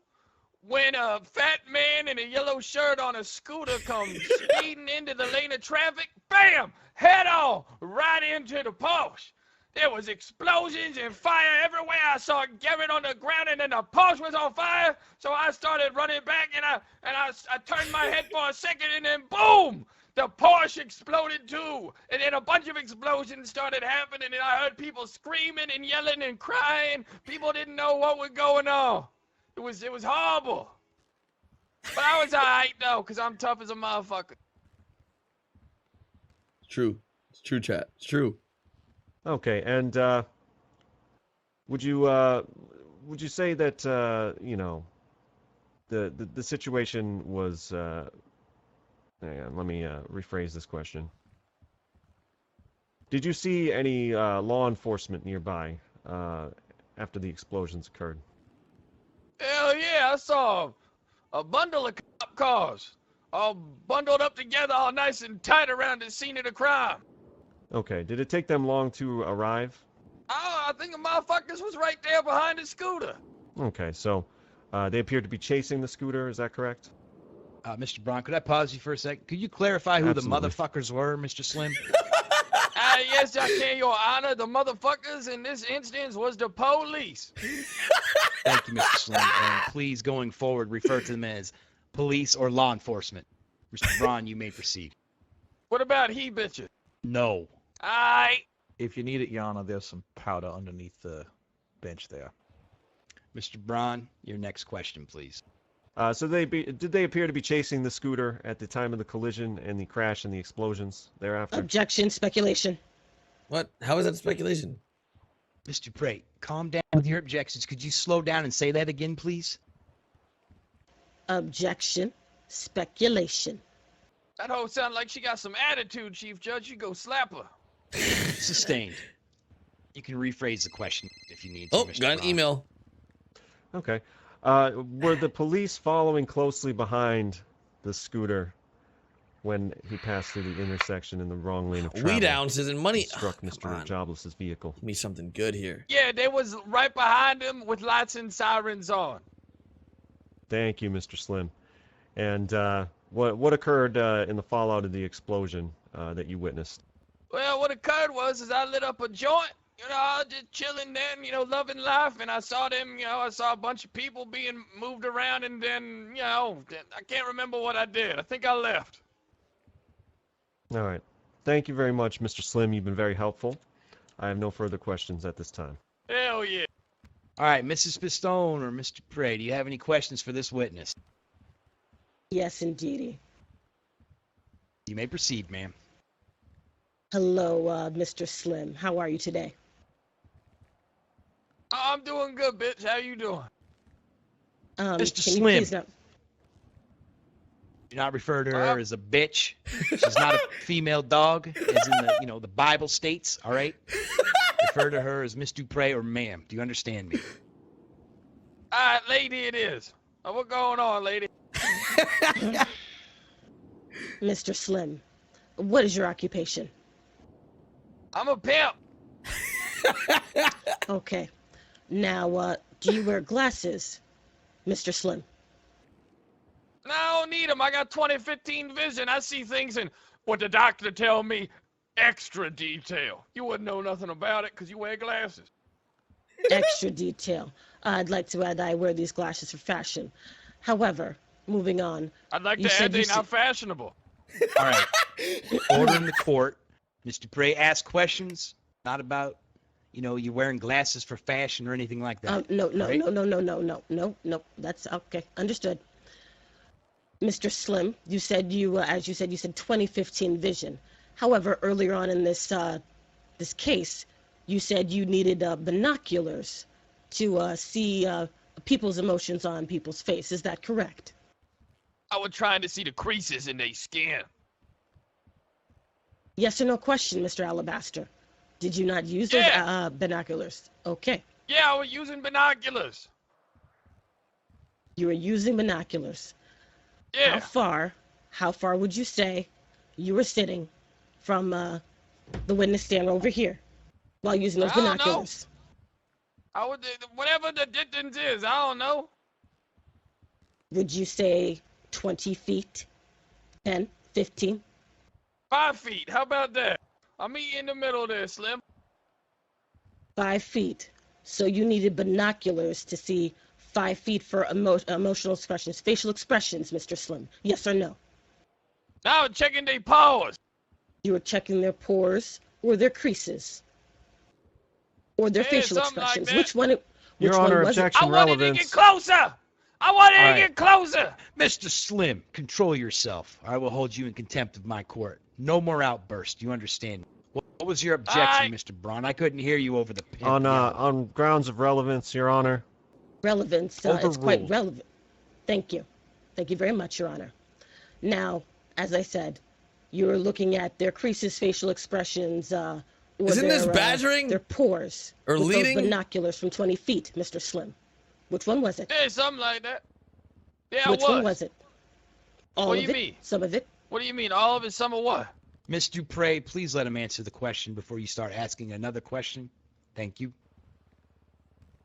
when a fat man in a yellow shirt on a scooter comes speeding into the lane of traffic. Bam! Head on right into the Porsche. There was explosions and fire everywhere. I saw Garrett on the ground, and then the Porsche was on fire. So I started running back, and I turned my head for a second, and then boom, the Porsche exploded too. And then a bunch of explosions started happening, and I heard people screaming and yelling and crying. People didn't know what was going on. It was horrible. But I was alright though, cause I'm tough as a motherfucker. It's true. It's true, chat. It's true. Okay, and would you say that the situation was hang on, let me rephrase this question. Did you see any law enforcement nearby after the explosions occurred? Hell yeah, I saw a bundle of cop cars all bundled up together, all nice and tight around the scene of the crime. Okay, did it take them long to arrive? Oh, I think the motherfuckers was right there behind the scooter. Okay, so they appeared to be chasing the scooter, is that correct? Mr. Braun, could I pause you for a second? Could you clarify who Absolutely. the motherfuckers were, Mr. Slim? Yes, I can, Your Honor. The motherfuckers in this instance was the police. Thank you, Mr. Slim. And please, going forward, refer to them as police or law enforcement. Mr. Braun, you may proceed. What about he bitches? No. If you need it, Yana, there's some powder underneath the bench there. Mr. Braun, your next question, please. So did they appear to be chasing the scooter at the time of the collision and the crash and the explosions thereafter? Objection, speculation. What? How is that speculation? Mr. Dupre, calm down with your objections. Could you slow down and say that again, please? Objection, speculation. That hoe sound like she got some attitude, Chief Judge. You go slap her. Sustained. You can rephrase the question if you need to, Oh, Mr. got an Braun. email. Okay. Were the police following closely behind the scooter when he passed through the intersection in the wrong lane of travel? Weed ounces and money. And struck Oh, Mr. come on. Jobless's vehicle. Give me something good here. Yeah, they was right behind him with lights and sirens on. Thank you, Mr. Slim. And what occurred in the fallout of the explosion that you witnessed? Well, what occurred was I lit up a joint, just chilling then, loving life, and I saw them, I saw a bunch of people being moved around, and then, I can't remember what I did. I think I left. All right. Thank you very much, Mr. Slim. You've been very helpful. I have no further questions at this time. Hell yeah. All right, Mrs. Pistone or Mr. Dupre, do you have any questions for this witness? Yes, indeedy. You may proceed, ma'am. Hello, Mr. Slim. How are you today? I'm doing good, bitch. How you doing? Mr. Can you Slim. please not... Do not refer to her as a bitch. She's not a female dog, as in the, the Bible states, all right? Refer to her as Miss Dupre or ma'am. Do you understand me? All right, lady it is. What's going on, lady? Mr. Slim, What is your occupation? I'm a pimp. Okay. Now, do you wear glasses, Mr. Slim? No, I don't need them. I got 20/15 vision. I see things in what the doctor tell me, extra detail. You wouldn't know nothing about it because you wear glasses. Extra detail. I'd like to add I wear these glasses for fashion. However, moving on. I'd like You to said add they're you not fashionable. All right. Order in the court. Mr. Dupree, ask questions, not about, you're wearing glasses for fashion or anything like that. No. right? That's okay. Understood. Mr. Slim, you said as you said 2015 vision. However, earlier on in this case, you said you needed binoculars to see people's emotions on people's face. Is that correct? I was trying to see the creases in their skin. Yes or no question, Mr. Alabaster. Did you not use those binoculars? Okay. Yeah, I was using binoculars. You were using binoculars. Yeah. How far would you say you were sitting from the witness stand over here while using those I don't know. binoculars? I would, whatever the distance is, I don't know. Would you say 20 feet? 10? 15? 5 feet. How about that? I'll meet you in the middle there, Slim. 5 feet. So you needed binoculars to see 5 feet for emotional expressions, facial expressions, Mr. Slim. Yes or no? Now I'm checking their paws. You were checking their pores or their creases or their facial something like expressions. that. Which one? Your one Honor, was it? objection I wanted to relevance. get closer. I wanted All to right. get closer. Mr. Slim, control yourself. I will hold you in contempt of my court. No more outbursts. You understand? What was your objection, Mr. Braun? I couldn't hear you over the pin. On grounds of relevance, Your Honor. Relevance. It's quite Overruled. relevant. Thank you. Thank you very much, Your Honor. Now, as I said, you were looking at their creases, facial expressions, or Isn't this badgering? their pores Or with leading? those binoculars from 20 feet, Mr. Slim. Which one was it? Yeah, something like that. Yeah, Which I was. one was it? All What of do you it? mean? Some of it? What do you mean? All of it, some of what? Miss Dupree, please let him answer the question before you start asking another question. Thank you.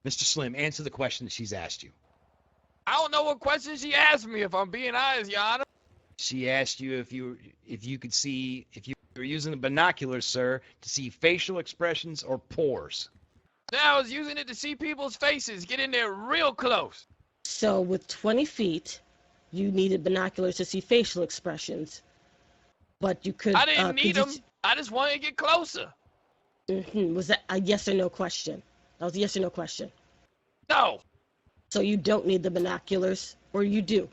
Mr. Slim, answer the question that she's asked you. I don't know what question she asked me, if I'm being honest, Your Honor. She asked you if you were using the binoculars, sir, to see facial expressions or pores. Yeah, I was using it to see people's faces, get in there real close. So with 20 feet, you needed binoculars to see facial expressions. But you could... I didn't need them. I just wanted to get closer. Was that a yes or no question? That was a yes or no question. No, So you don't need the binoculars, or you do?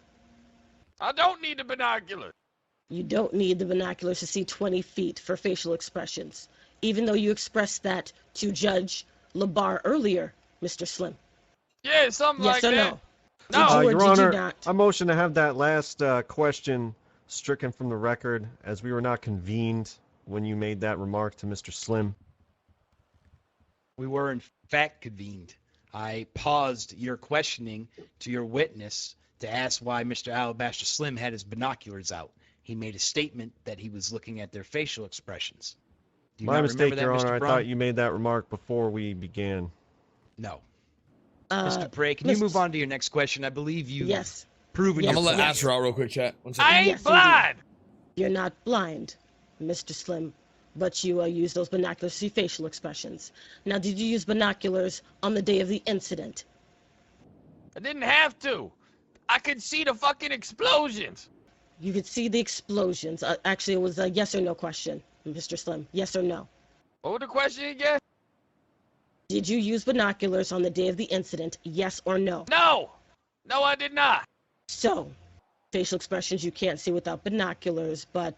I don't need the binoculars. You don't need the binoculars to see 20 feet for facial expressions, even though you expressed that to Judge Labar earlier, Mr. Slim. Yeah, something Yes like or that. no? No. Did you or Your did Honor, you not? I motion to have that last question stricken from the record, as we were not convened when you made that remark to Mr. Slim. We were, in fact, convened. I paused your questioning to your witness to ask why Mr. Alabaster Slim had his binoculars out. He made a statement that he was looking at their facial expressions. Do you My not mistake, remember Your that, Honor. Mr. I Braun? thought you made that remark before we began. No. Mr. Prey, can you move on to your next question? I believe you've Yes. proven Yes, I'm your gonna let point. Asher out real quick, chat. One second. I ain't Yes, indeed. blind. You're not blind, Mr. Slim, but you use those binoculars to see facial expressions. Now, did you use binoculars on the day of the incident? I didn't have to. I could see the fucking explosions. You could see the explosions. Actually, it was a yes or no question, Mr. Slim. Yes or no? What was the question again? Did you use binoculars on the day of the incident? Yes or no? No. No, I did not. So, facial expressions you can't see without binoculars, but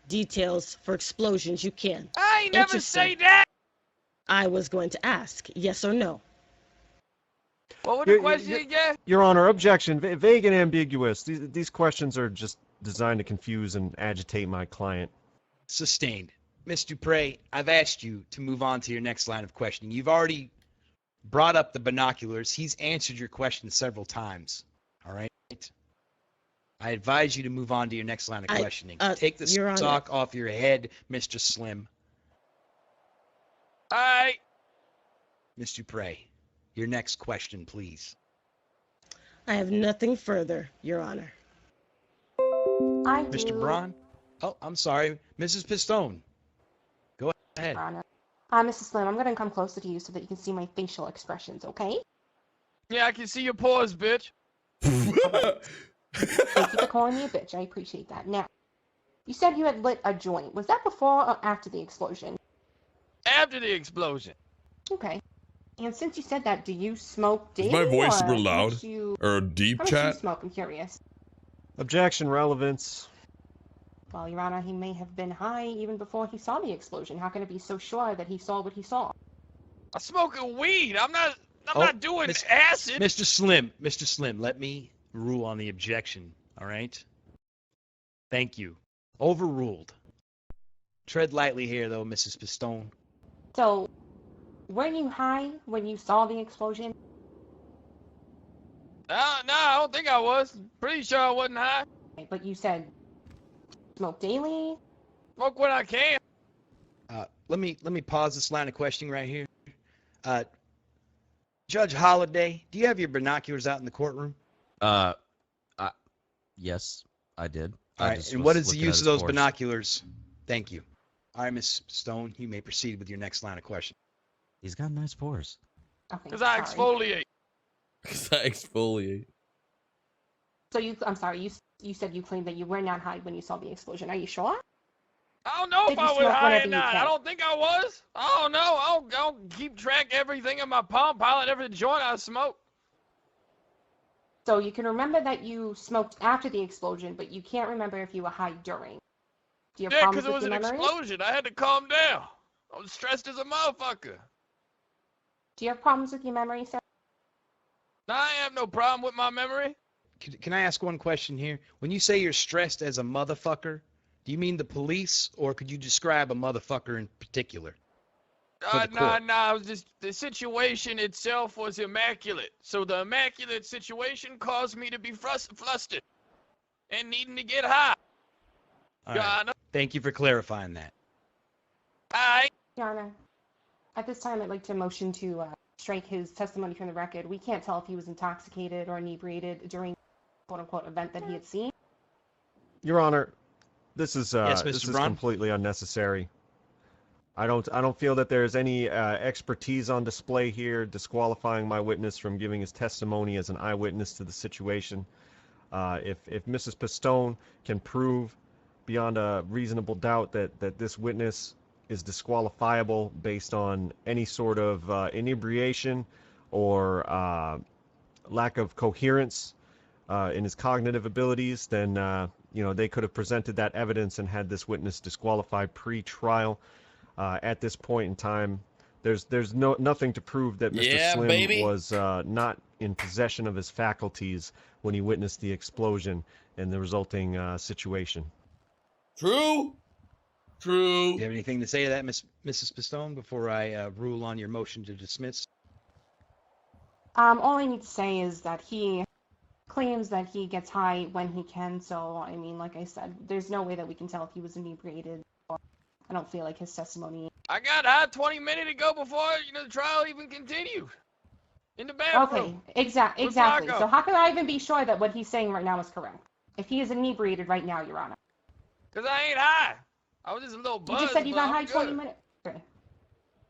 details for explosions you can. I ain't never Interesting. say that. I was going to ask, yes or no? What was the question again? Your Honor, objection. Vague and ambiguous. These questions are just designed to confuse and agitate my client. Sustained. Ms. Dupree, I've asked you to move on to your next line of questioning. You've already brought up the binoculars. He's answered your question several times. All right? I advise you to move on to your next line of questioning. Take the Your Honor. sock off your head, Mr. Slim. All right. Ms. Dupre, your next question, please. I have nothing further, Your Honor. I Mr. do. Braun? Oh, I'm sorry. Mrs. Pistone. Go ahead. Your Honor. Mrs. Slim, I'm gonna come closer to you so that you can see my facial expressions, okay? Yeah, I can see your paws, bitch. Thank you for calling me a bitch. I appreciate that. Now, you said you had lit a joint. Was that before or after the explosion? After the explosion. Okay. And since you said that, do you smoke daily? Is my voice super or how loud? much do you- Or deep How much do you chat? smoke? I'm curious. Objection, relevance. Well, Your Honor, he may have been high even before he saw the explosion. How can it be so sure that he saw what he saw? I'm smoking weed. I'm not doing Miss- acid. Mr. Slim, let me rule on the objection, all right? Thank you. Overruled. Tread lightly here, though, Mrs. Pistone. So, weren't you high when you saw the explosion? No, I don't think I was. Pretty sure I wasn't high. But you said smoke daily? Smoke when I can. Let me pause this line of questioning right here. Judge Holliday, do you have your binoculars out in the courtroom? Yes, I did. All I right, just and was what is the looking at use his of those horse. binoculars? Thank you. All right, Ms. Stone, you may proceed with your next line of question. He's got nice pores. Okay, Because I exfoliate. Because I exfoliate. So I'm sorry, you said you claimed that you were not high when you saw the explosion. Are you sure? I don't know Did if you I was smoke high whenever or you not. I can? don't think I was. I don't know. I don't keep track of everything in my palm pilot, every joint I smoke. So you can remember that you smoked after the explosion, but you can't remember if you were high during. Do you have Yeah, problems because it with was your an memory? explosion. I had to calm down. I was stressed as a motherfucker. Do you have problems with your memory, sir? Now, I have no problem with my memory. Can I ask one question here? When you say you're stressed as a motherfucker, do you mean the police, or could you describe a motherfucker in particular? For the court. Nah. It was just the situation itself was immaculate. So the immaculate situation caused me to be flustered and needing to get high. All right. Thank you for clarifying that. Alright. Your Honor, at this time I'd like to motion to strike his testimony from the record. We can't tell if he was intoxicated or inebriated during the quote-unquote event that he had seen. Your Honor, this is Yes, Mr. this is Braun? completely unnecessary. I don't feel that there's any expertise on display here disqualifying my witness from giving his testimony as an eyewitness to the situation. If Mrs. Pistone can prove beyond a reasonable doubt that this witness is disqualifiable based on any sort of inebriation or lack of coherence in his cognitive abilities, then they could have presented that evidence and had this witness disqualified pre-trial. At this point in time, there's nothing to prove that Mr. Slim was not in possession of his faculties when he witnessed the explosion and the resulting situation. True. Do you have anything to say to that, Mrs. Pistone, before I rule on your motion to dismiss? All I need to say is that he claims that he gets high when he can, so, I mean, like I said, there's no way that we can tell if he was inebriated. I don't feel like his testimony... I got high 20 minutes ago before the trial even continued. In the bathroom. Okay, exactly. With Marco. So how can I even be sure that what he's saying right now is correct? If he is inebriated right now, Your Honor. Because I ain't high. I was just a little buzzed. You just said you got but high I'm 20 good. minutes. Okay.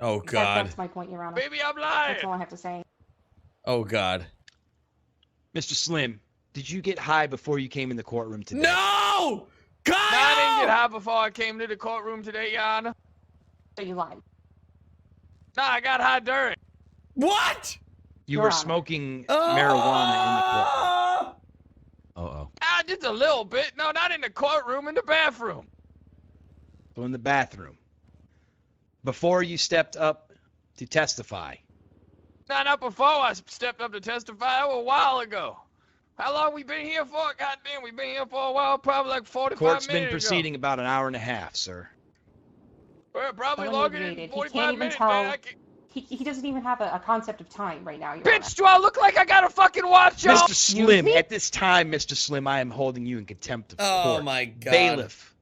Oh, God. That's my point, Your Honor. Baby, I'm lying. That's all I have to say. Oh, God. Mr. Slim, did you get high before you came in the courtroom today? No! Kyle! No, I didn't get high before I came to the courtroom today, Your Honor. So you lied. No, I got high during. What? You Your were Honor. smoking marijuana in the courtroom. Uh-oh. Just a little bit. No, not in the courtroom, in the bathroom. So in the bathroom. Before you stepped up to testify. No, not before I stepped up to testify. That was a while ago. How long we been here for? Goddamn, we been here for a while. Probably like 45 Court's minutes been proceeding about an hour and a half, sir. Well, probably So longer than inebriated. He 45 can't even minutes, tell. man. He doesn't even have a concept of time right now, Your Bitch, do I look like I got a fucking watch, y'all? Mr. Slim, at this time, Mr. Slim, I am holding you in contempt of Oh court. my God. Bailiff,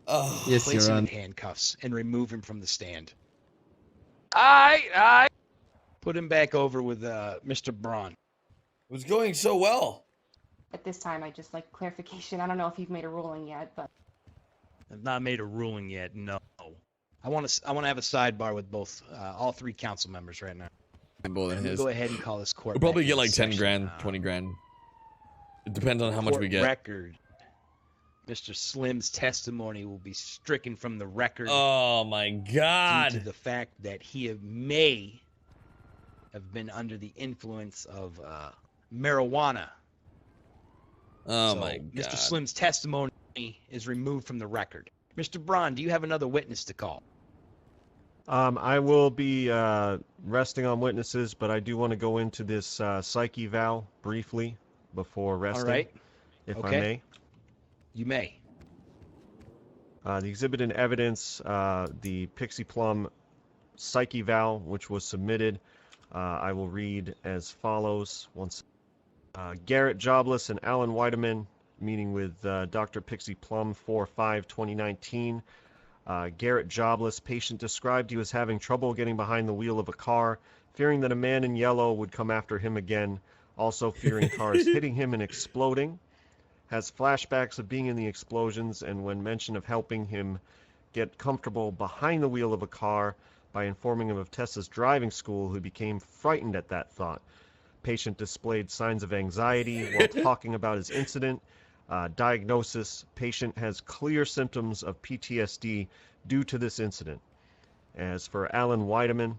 Oh. Yes, place Your him in Honor. handcuffs and remove him from the stand. Alright. Put him back over with Mr. Braun. It was going so well. At this time, I just like clarification. I don't know if you've made a ruling yet, but I've not made a ruling yet. No. I want to have a sidebar with both all three council members right now. Both in We'll his. go ahead and call this court. We'll probably back get into like 10 session. grand, 20 grand. It depends on how much we Court get. Record. Mr. Slim's testimony will be stricken from the record Oh my due God. to the fact that he may have been under the influence of marijuana. Oh So my God. Mr. Slim's testimony is removed from the record. Mr. Braun, do you have another witness to call? I will be resting on witnesses, but I do want to go into this psych eval briefly before resting, All right. if Okay. I may. You may. The exhibit in evidence, the Pixie Plum psych eval, which was submitted, I will read as follows. Garrett Jobless and Alan Weideman, meeting with Dr. Pixie Plum 4/5/2019. Garrett Jobless, patient described he was having trouble getting behind the wheel of a car, fearing that a man in yellow would come after him again, also fearing cars hitting him and exploding. Has flashbacks of being in the explosions, and when mention of helping him get comfortable behind the wheel of a car by informing him of Tessa's driving school, he became frightened at that thought. Patient displayed signs of anxiety while talking about his incident. Diagnosis: patient has clear symptoms of PTSD due to this incident. As for Alan Weideman,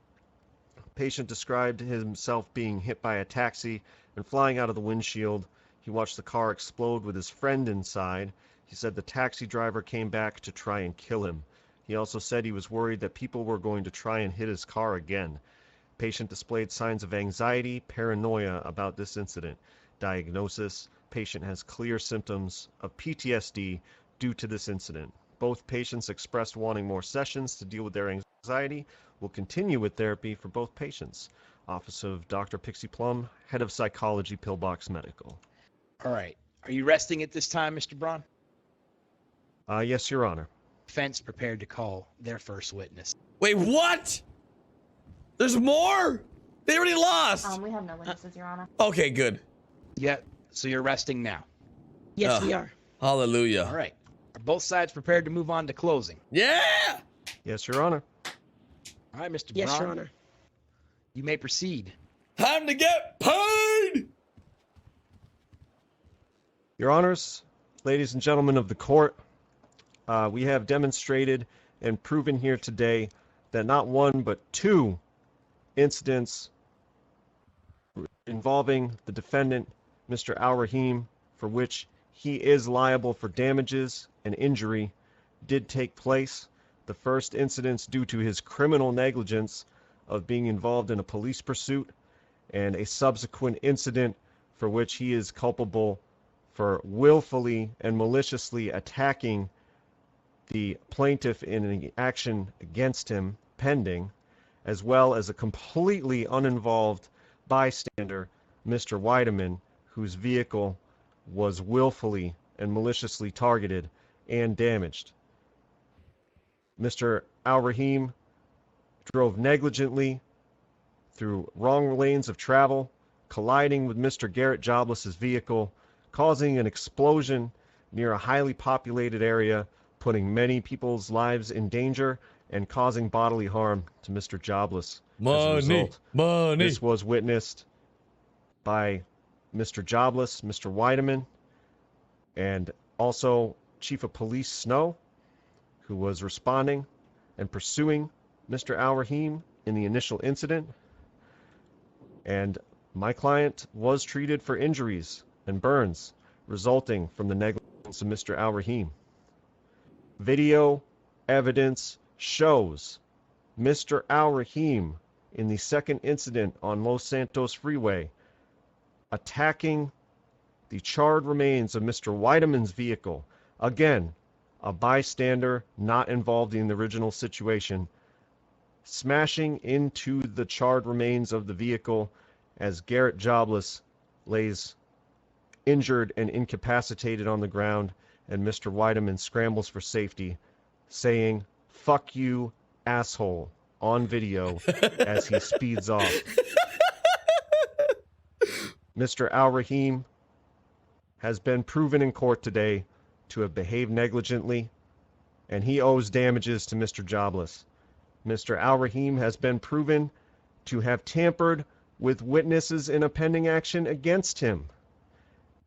patient described himself being hit by a taxi and flying out of the windshield. He watched the car explode with his friend inside. He said the taxi driver came back to try and kill him. He also said he was worried that people were going to try and hit his car again. Patient displayed signs of anxiety, paranoia about this incident. Diagnosis: patient has clear symptoms of PTSD due to this incident. Both patients expressed wanting more sessions to deal with their anxiety. Will continue with therapy for both patients. Office of Dr. Pixie Plum, Head of Psychology, Pillbox Medical. All right. Are you resting at this time, Mr. Braun? Yes, Your Honor. Defense prepared to call their first witness. Wait, what? There's more? They already lost. we have no witnesses, Your Honor. Okay, good. Yeah. So you're resting now. Yes, we are. Hallelujah. All right. Are both sides prepared to move on to closing? Yeah. Yes, Your Honor. All right, Mr. Yes, Braun. Your Honor. You may proceed. Time to get paid. Your Honors, ladies and gentlemen of the court, we have demonstrated and proven here today that not one but two incidents involving the defendant, Mr. AlRahim, for which he is liable for damages and injury, did take place. The first incidents due to his criminal negligence of being involved in a police pursuit, and a subsequent incident for which he is culpable for willfully and maliciously attacking the plaintiff in an action against him pending, as well as a completely uninvolved bystander, Mr. Weideman, whose vehicle was willfully and maliciously targeted and damaged. Mr. AlRahim drove negligently through wrong lanes of travel, colliding with Mr. Garrett Jobless's vehicle, causing an explosion near a highly populated area, putting many people's lives in danger and causing bodily harm to Mr. Jobless. As a result, this was witnessed by Mr. Jobless, Mr. Weideman, and also Chief of Police Snow, who was responding and pursuing Mr. AlRahim in the initial incident. And my client was treated for injuries and burns resulting from the negligence of Mr. AlRahim. Video evidence shows Mr. AlRahim in the second incident on Los Santos Freeway attacking the charred remains of Mr. Weideman's vehicle. Again, a bystander not involved in the original situation, smashing into the charred remains of the vehicle as Garrett Jobless lays injured and incapacitated on the ground, and Mr. Weideman scrambles for safety, saying, "Fuck you, asshole," on video as he speeds off. Mr. AlRahim has been proven in court today to have behaved negligently, and he owes damages to Mr. Jobless. Mr. AlRahim has been proven to have tampered with witnesses in a pending action against him,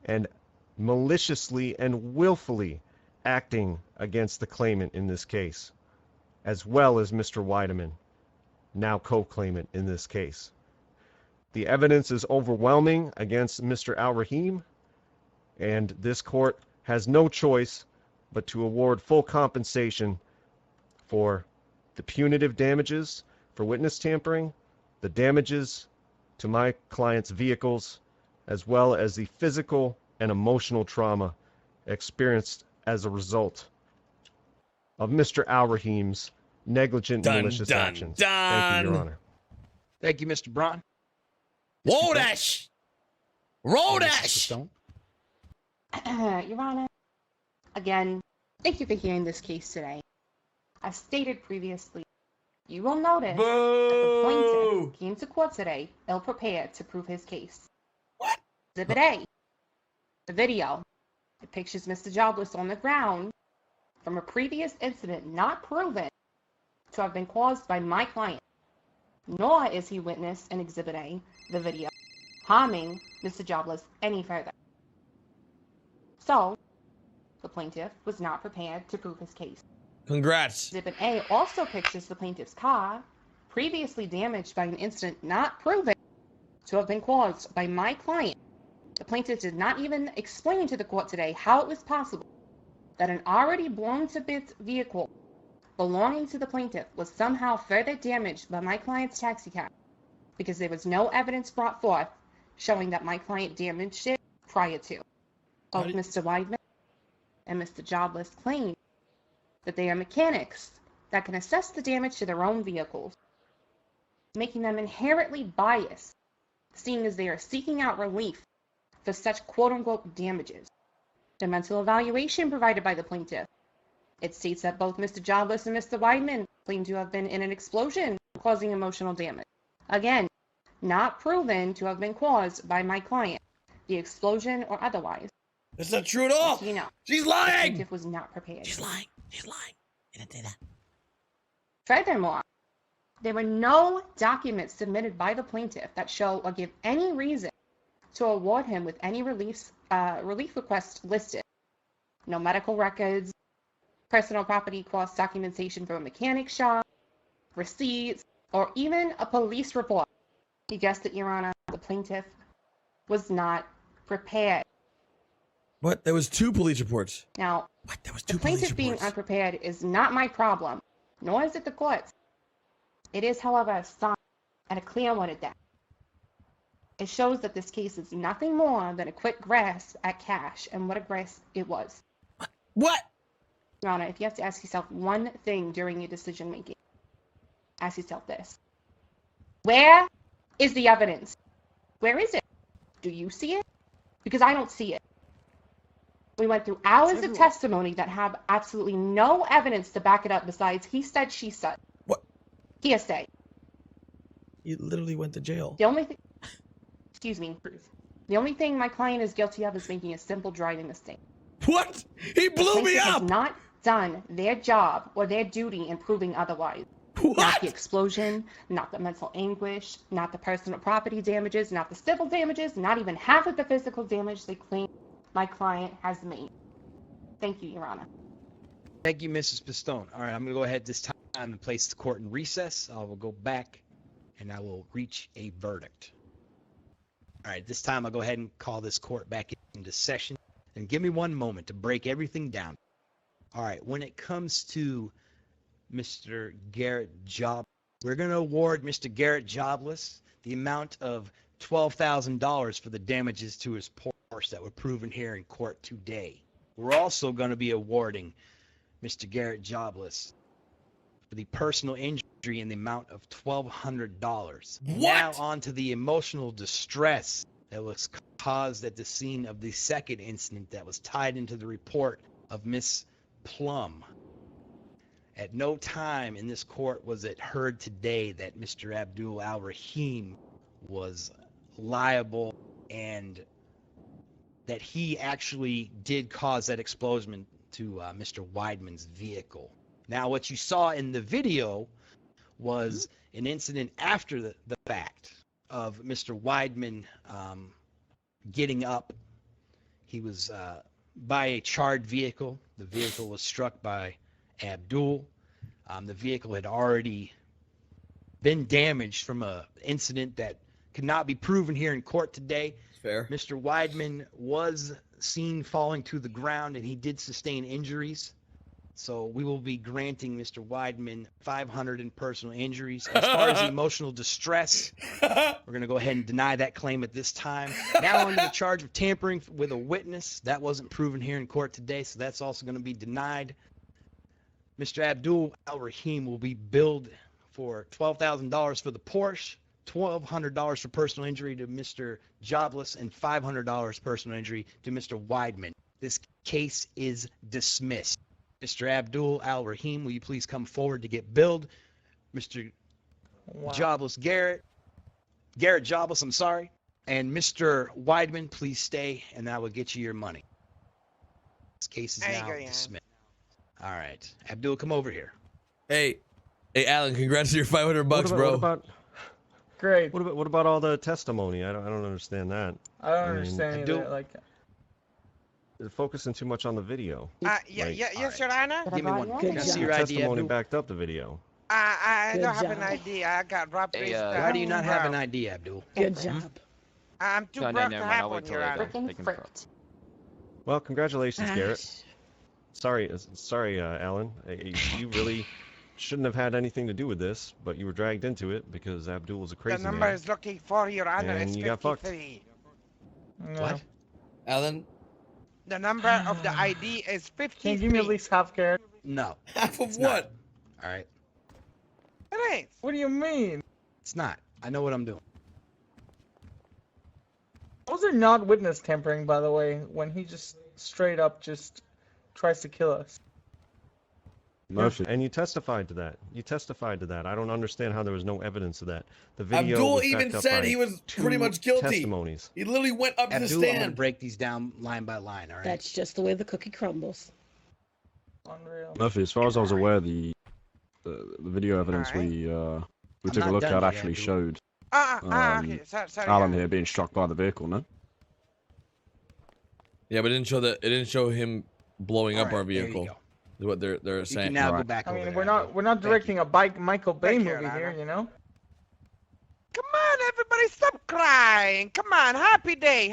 and maliciously and willfully acting against the claimant in this case, as well as Mr. Weideman, now co-claimant in this case. The evidence is overwhelming against Mr. AlRahim, and this court has no choice but to award full compensation for the punitive damages for witness tampering, the damages to my client's vehicles, as well as the physical and emotional trauma experienced as a result of Mr. AlRahim's negligent and malicious actions. Thank you, Your Honor. Thank you, Mr. Braun. Roll that! Roll that! Your Honor, again, thank you for hearing this case today. As stated previously, you will notice that the plaintiff came to court today ill-prepared to prove his case. What? Exhibit A, the video. It pictures Mr. Jobless on the ground from a previous incident not proven to have been caused by my client, nor is he witness in Exhibit A, the video, harming Mr. Jobless any further. So, the plaintiff was not prepared to prove his case. Congrats. Exhibit A also pictures the plaintiff's car, previously damaged by an incident not proven to have been caused by my client. The plaintiff did not even explain to the court today how it was possible that an already blown to bits vehicle belonging to the plaintiff was somehow further damaged by my client's taxicab, because there was no evidence brought forth showing that my client damaged it prior to. Both Mr. Weideman and Mr. Jobless claim that they are mechanics that can assess the damage to their own vehicles, making them inherently biased, seeing as they are seeking out relief for such quote-unquote damages. The mental evaluation provided by the plaintiff, it states that both Mr. Jobless and Mr. Weideman claim to have been in an explosion causing emotional damage. Again, not proven to have been caused by my client, the explosion or otherwise. That's not true at all. You know, she's the lying. plaintiff was not prepared. She's lying. She's lying. He didn't say that. Furthermore, there were no documents submitted by the plaintiff that show or give any reason to award him with any relief request listed. No medical records, personal property cost documentation from a mechanic shop, receipts, or even a police report. You guessed it, Your Honor, the plaintiff was not prepared. What? There was 2 police reports. Now, what? There was 2 the plaintiff police being reports. unprepared is not my problem, nor is it the court's. It is, however, a sign, and a clear one at that. It shows that this case is nothing more than a quick grasp at cash, and what a grasp it was. What? Your Honor, if you have to ask yourself one thing during your decision making, ask yourself this. Where is the evidence? Where is it? Do you see it? Because I don't see it. We went through hours of testimony that have absolutely no evidence to back it up besides he said, she said. What? Hearsay. You literally went to jail. The only thing, excuse me, the only thing my client is guilty of is making a simple driving mistake. What? He blew me up! Has not done their job or their duty in proving otherwise. What? Not the explosion, not the mental anguish, not the personal property damages, not the civil damages, not even half of the physical damage they claim my client has made. Thank you, Your Honor. Thank you, Mrs. Pistone. All right, I'm going to go ahead this time and place the court in recess. I will go back and I will reach a verdict. All right, this time I'll go ahead and call this court back into session. And give me one moment to break everything down. All right, when it comes to Mr. Garrett Jobless, we're going to award Mr. Garrett Jobless the amount of $12,000 for the damages to his Porsche that were proven here in court today. We're also going to be awarding Mr. Garrett Jobless for the personal injury in the amount of $1,200. What? Now on to the emotional distress that was caused at the scene of the second incident that was tied into the report of Miss Plum. At no time in this court was it heard today that Mr. Abdul AlRahim was liable and that he actually did cause that explosion to Mr. Weidman's vehicle. Now, what you saw in the video was an incident after the fact of Mr. Weidman getting up. He was by a charred vehicle. The vehicle was struck by Abdul. The vehicle had already been damaged from an incident that could not be proven here in court today. Fair. Mr. Weidman was seen falling to the ground, and he did sustain injuries. So we will be granting Mr. Weidman $500 in personal injuries. As far as the emotional distress, we're going to go ahead and deny that claim at this time. Now on to the charge of tampering with a witness. That wasn't proven here in court today, so that's also going to be denied. Mr. Abdul AlRahim will be billed for $12,000 for the Porsche, $1,200 for personal injury to Mr. Jobless, and $500 personal injury to Mr. Weidman. This case is dismissed. Mr. Abdul AlRahim, will you please come forward to get billed? Mr. Jobless Garrett Jobless, I'm sorry. And Mr. Weidman, please stay, and that will get you your money. This case is now dismissed. All right. Abdul, come over here. Hey, Alan, congrats on your $500, bro. What about, Great. what about all the testimony? I don't understand that. I don't understand any of Abdul- that. Like, They're focusing too much on the video. Yes, Your Honor. Give me one. Good Can I see job. your ID, Testimony Abdul? backed up the video. I Good don't have job. an ID. I got robbed. Why do you not have an ID, Abdul? Good job. I'm too broke to have one, Your Honor. Frickin' fricked. Well, congratulations, Garrett. Sorry, Alan. You really shouldn't have had anything to do with this, but you were dragged into it because Abdul was a crazy The number man. is looking for, Your Honor. And It's you got fucked. 53. What? Alan, The number of the ID is 53. can you give me at least half, Garrett? No. half of It's what? not. All right. It ain't. What do you mean? It's not. I know what I'm doing. Those are not witness tampering, by the way, when he just straight up just tries to kill us. And you testified to that. I don't understand how there was no evidence of that. The video Abdul was even backed up said by he was two pretty much guilty. Testimonies. He literally went up to the Abdul, I'm going to stand. break these down line by line, all right? That's just the way the cookie crumbles. Unreal. Murphy, as far as I was aware, the video evidence we took a not look done at yet, actually Abdul. showed Okay. Sorry, Alan Your here being struck by the vehicle, no? Yeah, but it didn't show him blowing up All right, our there you vehicle. go. Is what they're You saying. can now go Right. back I over mean, there, we're Abdul. not Thank directing a Michael Bay Thank you, movie Your here, Honor. you know? Come on, everybody, stop crying. Come on, happy day.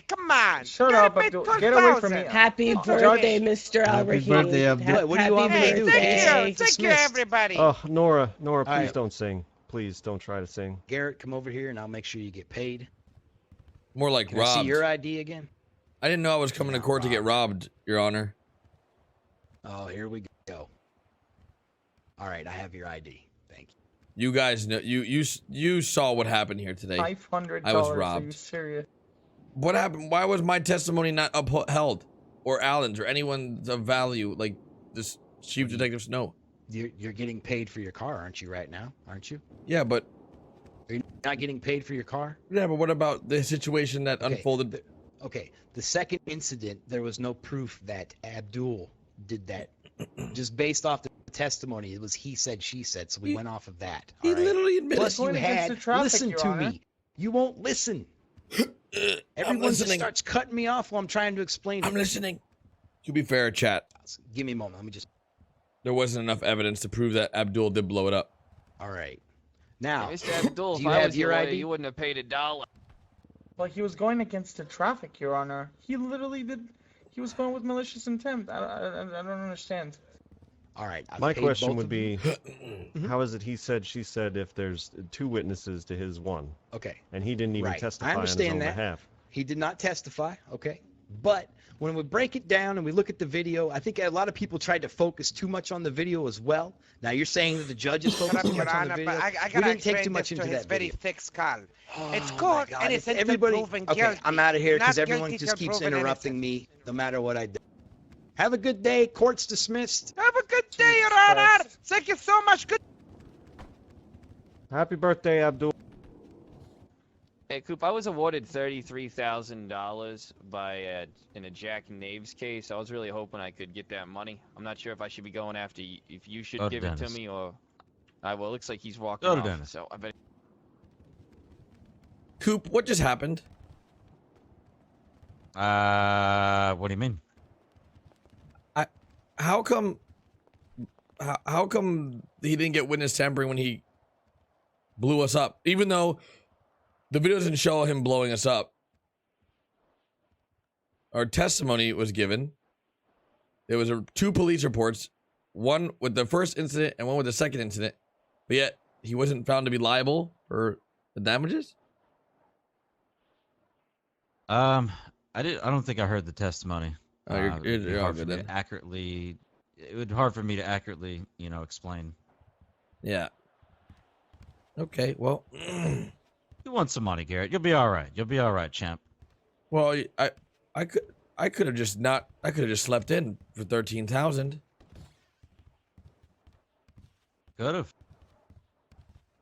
Come on. Shut Gotta up, pay Abdul. Get away from me. 12,000. Happy Judge- birthday, Mr. Happy AlRahim. birthday, Abdul. What do you want me to Hey, do? thank Case you. is Thank you, dismissed. everybody. Oh, Nora, please right. don't sing. Please don't try to sing. Garrett, come over here, and I'll make sure you get paid. More like Can I see robbed. your ID again? I didn't know I was coming to Not court to get robbed, Your Honor. Oh, here we go. All right, I have your ID. Thank you. You guys know you saw what happened here today. $500. I was Are you robbed. serious? What happened? Why was my testimony not upheld, or Alan's, or anyone's of value like this chief detective Snow? You're getting paid for your car, aren't you, right now? Aren't you? Yeah, but Are you not getting paid for your car? what about the situation that Okay, unfolded? The second incident, there was no proof that Abdul did that. Just based off the testimony, it was he said, she said, so we went off of that. He all right? literally admitted. Plus, you Going against had the traffic, listen Your to Honor. me. You won't listen. Everyone just listening. starts cutting me off while I'm trying to explain. I'm listening. To be fair, chat, Give me a moment. Let me just. there wasn't enough evidence to prove that Abdul did blow it up. All right. Now, Mr. Abdul, do if you I have was your your lawyer, ID? you wouldn't have paid $1. Well, he was going against the traffic, Your Honor. He literally did. He was going with malicious intent. I don't understand. all right. I've My paid question both would of you. be, how is it he said, she said, if there's two witnesses to his one, Okay. and he didn't even Right. I testify on his understand own that. behalf? He did not testify. Okay. But when we break it down and we look at the video, I think a lot of people tried to focus too much on the video as well. Now you're saying that the judges focused too much on the video. I We gotta didn't take explain too much this to into his that very video. thick skull. It's Oh my called God, innocent everybody. until proven Okay, guilty. I'm out of here because Not everyone guilty just till keeps proven interrupting innocent. me no matter what I do. Have a good day. Court's dismissed. Have a good day, Your Honor. Thank you so much. Good. Happy birthday, Abdul. Hey, Coop, I was awarded $33,000 by in a Jack and Knaves case. I was really hoping I could get that money. I'm not sure if I should be going after if you should Go to give it to Dennis. me or. Well, it looks like he's walking Go to off. Dennis. So I bet. Coop, what just happened? What do you mean? How come he didn't get witness tampering when he blew us up? Even though the video doesn't show him blowing us up. Our testimony was given. There was 2 police reports, one with the first incident and one with the second incident, but yet he wasn't found to be liable for the damages. I don't think I heard the testimony. Oh, It'd be you're all hard for good me then. to accurately. It would be hard for me to accurately, explain. Yeah. Okay. Well. You want some money, Garrett? You'll be all right. You'll be all right, champ. Well, I could have just not. I could have just slept in for 13,000. Could have.